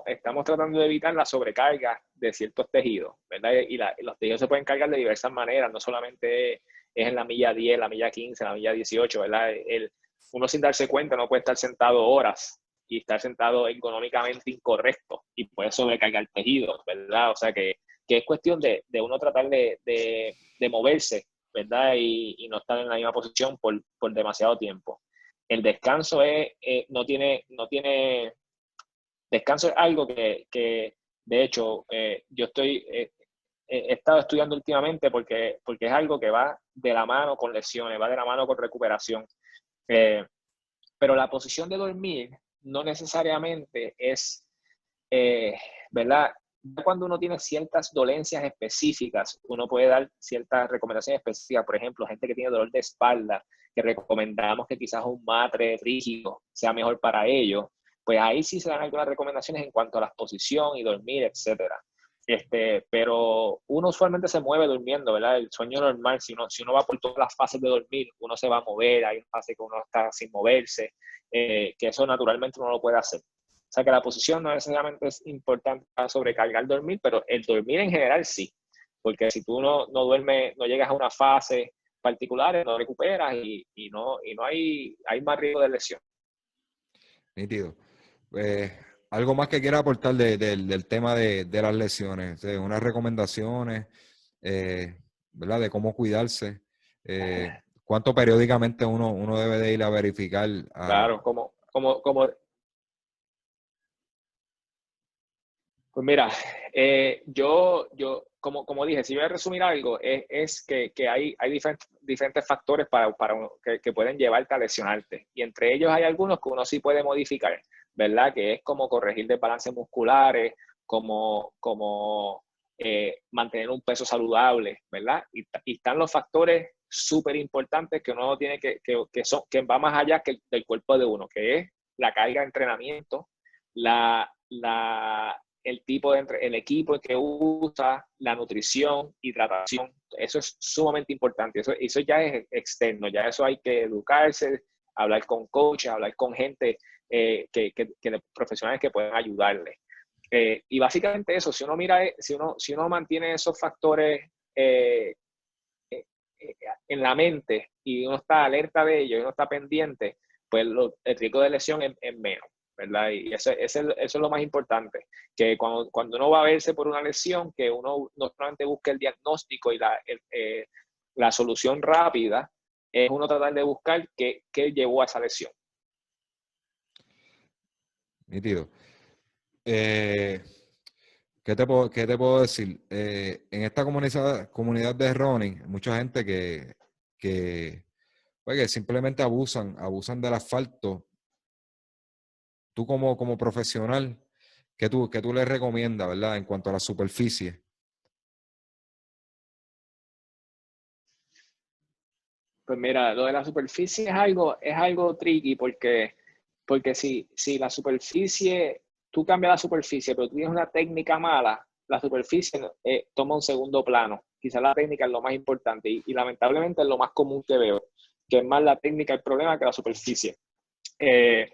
Estamos tratando de evitar la sobrecarga de ciertos tejidos, ¿verdad? Y los tejidos se pueden cargar de diversas maneras, no solamente es en la milla 10, la milla 15, la milla 18, ¿verdad? Uno sin darse cuenta no puede estar sentado horas y estar sentado ergonómicamente incorrecto y puede sobrecargar tejidos, ¿verdad? O sea que es cuestión de uno tratar de moverse, ¿verdad? Y no estar en la misma posición por demasiado tiempo. El descanso descanso es algo que de hecho, he estado estudiando últimamente porque es algo que va de la mano con lesiones, va de la mano con recuperación. Eh, pero la posición de dormir no necesariamente es, eh, ¿verdad? Cuando uno tiene ciertas dolencias específicas, uno puede dar ciertas recomendaciones específicas. Por ejemplo, gente que tiene dolor de espalda, que recomendamos que quizás un matre rígido sea mejor para ellos, pues ahí sí se dan algunas recomendaciones en cuanto a la posición y dormir, etcétera. Pero uno usualmente se mueve durmiendo, ¿verdad? El sueño normal, si uno va por todas las fases de dormir, uno se va a mover, hay una fase que uno está sin moverse, que eso naturalmente uno lo puede hacer. O sea que la posición no necesariamente es importante para sobrecargar el dormir, pero el dormir en general sí, porque si tú no duermes, no llegas a una fase particular, no recuperas y no hay más riesgo de lesión. Nítido. Algo más que quiera aportar del tema de las lesiones, unas recomendaciones, ¿verdad? De cómo cuidarse, cuánto periódicamente uno debe de ir a verificar. Claro, pues mira, como dije, si voy a resumir algo, es que hay diferentes factores que pueden llevarte a lesionarte. Y entre ellos hay algunos que uno sí puede modificar, ¿verdad? Que es como corregir desbalances musculares, como mantener un peso saludable, ¿verdad? Y están los factores súper importantes que uno tiene que va más allá del cuerpo de uno, que es la carga de entrenamiento, el equipo que usa, la nutrición, hidratación. Eso es sumamente importante. Eso ya es externo, ya eso hay que educarse, hablar con coaches, hablar con gente profesionales que pueden ayudarle. Y básicamente eso, si uno mantiene esos factores en la mente y uno está alerta de ellos y uno está pendiente, pues el riesgo de lesión es menos, ¿verdad? Y eso es lo más importante, que cuando uno va a verse por una lesión, que uno no solamente busque el diagnóstico y la solución rápida, es uno tratar de buscar qué llevó a esa lesión. Nítido. ¿Qué te puedo decir? En esta comunidad de running, mucha gente pues, que simplemente abusan del asfalto. Tú como profesional, ¿qué tú les recomiendas, verdad? En cuanto a la superficie. Pues mira, lo de la superficie es algo tricky porque si la superficie, tú cambias la superficie, pero tú tienes una técnica mala, la superficie toma un segundo plano. Quizás la técnica es lo más importante y lamentablemente es lo más común que veo, que es más la técnica el problema que la superficie. Eh,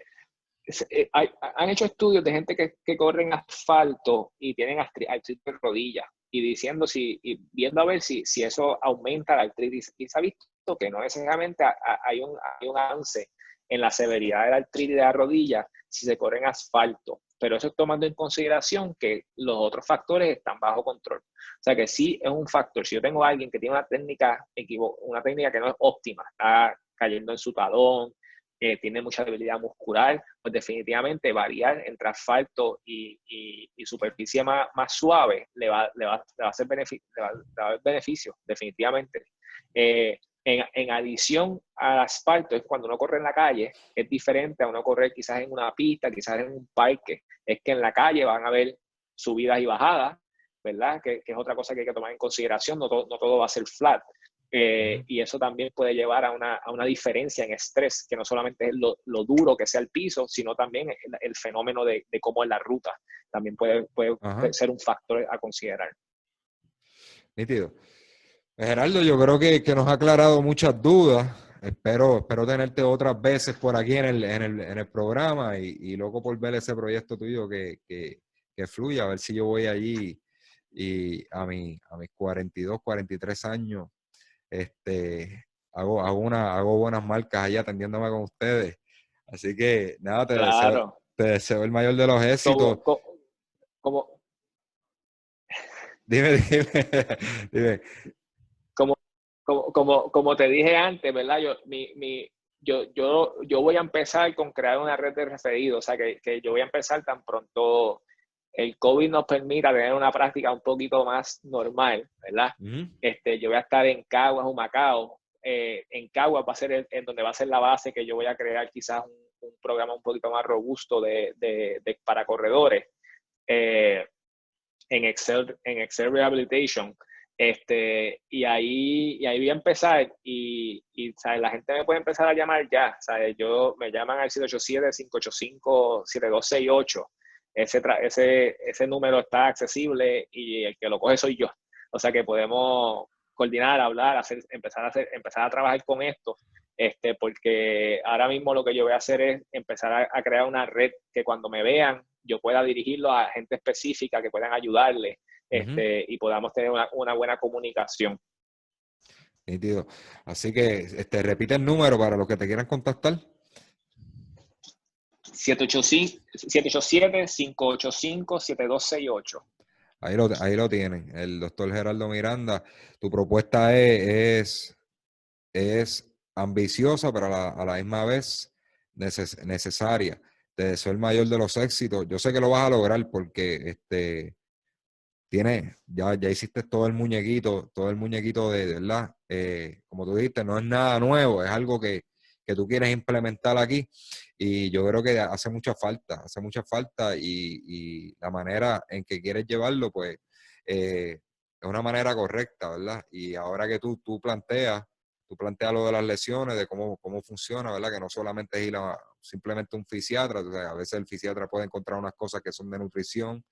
Han hecho estudios de gente que corre en asfalto y tienen artritis de rodillas y viendo a ver si eso aumenta la artritis. Y se ha visto que no necesariamente hay un avance en la severidad de la artritis de la rodilla si se corre en asfalto, pero eso es tomando en consideración que los otros factores están bajo control. O sea que sí es un factor. Si yo tengo a alguien que tiene una técnica que no es óptima, está cayendo en su talón, tiene mucha debilidad muscular, pues definitivamente variar entre asfalto y superficie más suave le va a hacer beneficio, definitivamente. En adición al asfalto, es cuando uno corre en la calle, es diferente a uno correr quizás en una pista, quizás en un parque. Es que en la calle van a haber subidas y bajadas, ¿verdad? Que es otra cosa que hay que tomar en consideración, no todo va a ser flat. Y eso también puede llevar a una diferencia en estrés, que no solamente es lo duro que sea el piso, sino también el fenómeno de cómo es la ruta. También puede ser un factor a considerar. Nítido. Gerardo, yo creo que nos ha aclarado muchas dudas. espero tenerte otras veces por aquí en el programa y loco por ver ese proyecto tuyo que fluya, a ver si yo voy allí y a mis 42, 43 años, hago buenas marcas allá atendiéndome con ustedes. Así que nada, Claro. te deseo el mayor de los éxitos. Como, como, Dime, dime. como, como te dije antes, ¿verdad? Yo voy a empezar con crear una red de referidos, o sea, que yo voy a empezar tan pronto el COVID nos permita tener una práctica un poquito más normal, ¿verdad? Ujú. Yo voy a estar en Caguas, Humacao. En Caguas va a ser en donde va a ser la base que yo voy a crear quizás un programa un poquito más robusto para corredores. En Excel Rehabilitation. Y ahí voy a empezar ¿sabes? La gente me puede empezar a llamar ya, ¿sabes? Me llaman al 787-585-7268. Ese número está accesible y el que lo coge soy yo. O sea que podemos coordinar, hablar, empezar a trabajar con esto. Porque ahora mismo lo que yo voy a hacer es empezar a crear una red que cuando me vean yo pueda dirigirlo a gente específica que puedan ayudarle, Ujú. y podamos tener una buena comunicación. Nítido. Así que repite el número para los que te quieran contactar. 787-585-7268. Ahí lo tienen. El doctor Gerardo Miranda. Tu propuesta es ambiciosa, pero a la misma vez necesaria. Te deseo el mayor de los éxitos. Yo sé que lo vas a lograr porque ya hiciste todo el muñequito de verdad. Como tú dijiste, no es nada nuevo, es algo que tú quieres implementar aquí y yo creo que hace mucha falta y la manera en que quieres llevarlo, pues, es una manera correcta, ¿verdad? Y ahora que tú planteas lo de las lesiones, de cómo funciona, ¿verdad? Que no solamente es ir a simplemente un fisiatra, o sea, a veces el fisiatra puede encontrar unas cosas que son de nutrición,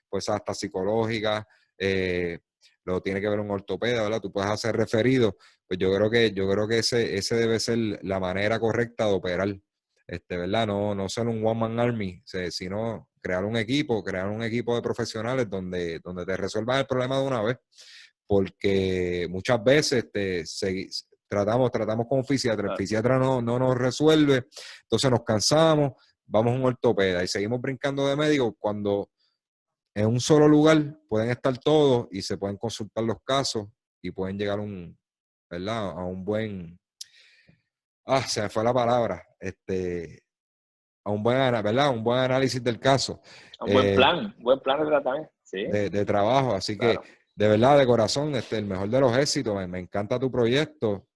pues hasta psicológica, eh, lo tiene que ver un ortopeda, ¿verdad? Tú puedes hacer referido, pues yo creo que ese debe ser la manera correcta de operar, ¿verdad? No ser un one man army, sino crear un equipo de profesionales donde te resuelvan el problema de una vez, porque muchas veces tratamos con un fisiatra, el fisiatra no nos resuelve, entonces nos cansamos, vamos a un ortopeda y seguimos brincando de médico cuando en un solo lugar pueden estar todos y se pueden consultar los casos y pueden llegar ¿verdad? A un buen, se me fue la palabra, a un buen, ¿verdad? Un buen análisis del caso, Un buen plan de tratamiento. Sí, de trabajo. Así que, claro. de verdad, de corazón, el mejor de los éxitos. Me encanta tu proyecto.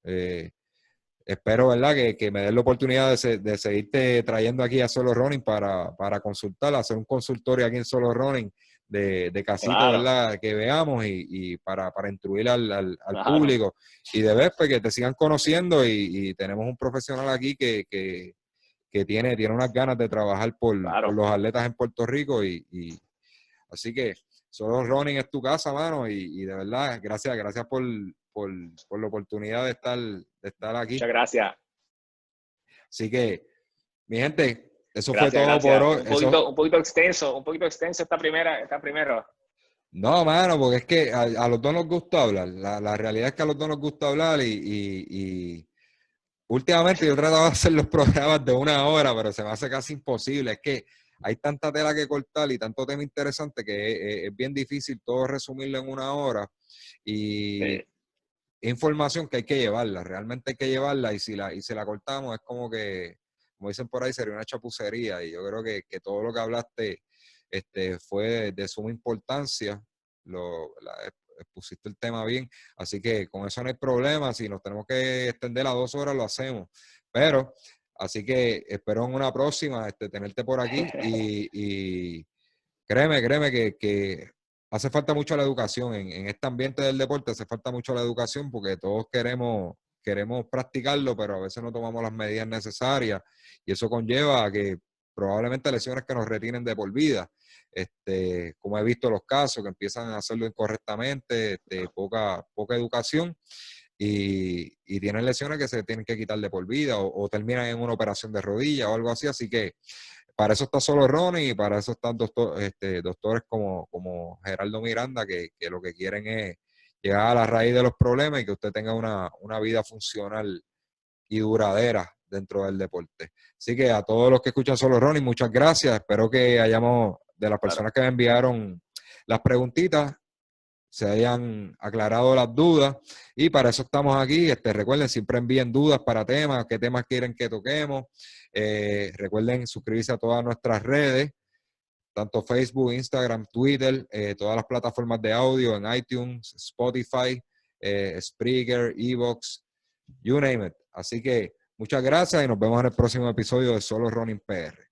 Espero, ¿verdad? Que me des la oportunidad de seguirte trayendo aquí a Solo Running para consultar, hacer un consultorio aquí en Solo Running de casito, Claro, ¿verdad? Que veamos y para instruir al claro, público y de vez pues, que te sigan conociendo y tenemos un profesional aquí que tiene unas ganas de trabajar por claro. los atletas en Puerto Rico y así que Solo Running es tu casa, mano, y de verdad, gracias por la oportunidad de estar aquí. Muchas gracias. Así que, mi gente, eso fue Gracias, todo por gracias. hoy. Un poquito extenso esta primera. No, mano, porque es que a los dos nos gusta hablar. La realidad es que a los dos nos gusta hablar y últimamente yo he tratado de hacer los programas de 1 hora, pero se me hace casi imposible. Es que hay tanta tela que cortar y tanto tema interesante que es bien difícil todo resumirlo en 1 hora. Y Sí, información que hay que llevarla, realmente hay que llevarla y si la cortamos es como dicen por ahí, sería una chapucería y yo creo que todo lo que hablaste fue de suma importancia, pusiste el tema bien, así que con eso no hay problema, si nos tenemos que extender a 2 horas lo hacemos, pero así que espero en una próxima tenerte por aquí y créeme que hace falta mucho la educación. En este ambiente del deporte hace falta mucho la educación porque todos queremos practicarlo, pero a veces no tomamos las medidas necesarias y eso conlleva a que probablemente lesiones que nos retienen de por vida. Como he visto los casos que empiezan a hacerlo incorrectamente, poca educación y tienen lesiones que se tienen que quitar de por vida o terminan en una operación de rodilla o algo así. Así que para eso está Solo Running y para eso están doctores como Gerardo Miranda, que lo que quieren es llegar a la raíz de los problemas y que usted tenga una vida funcional y duradera dentro del deporte. Así que a todos los que escuchan Solo Running, muchas gracias. Espero que hayamos, de las personas que me enviaron las preguntitas, se hayan aclarado las dudas. Y para eso estamos aquí. Recuerden, siempre envíen dudas para temas, qué temas quieren que toquemos. Recuerden suscribirse a todas nuestras redes, tanto Facebook, Instagram, Twitter, todas las plataformas de audio en iTunes, Spotify, Spreaker, Evox, you name it. Así que muchas gracias y nos vemos en el próximo episodio de Solo Running PR.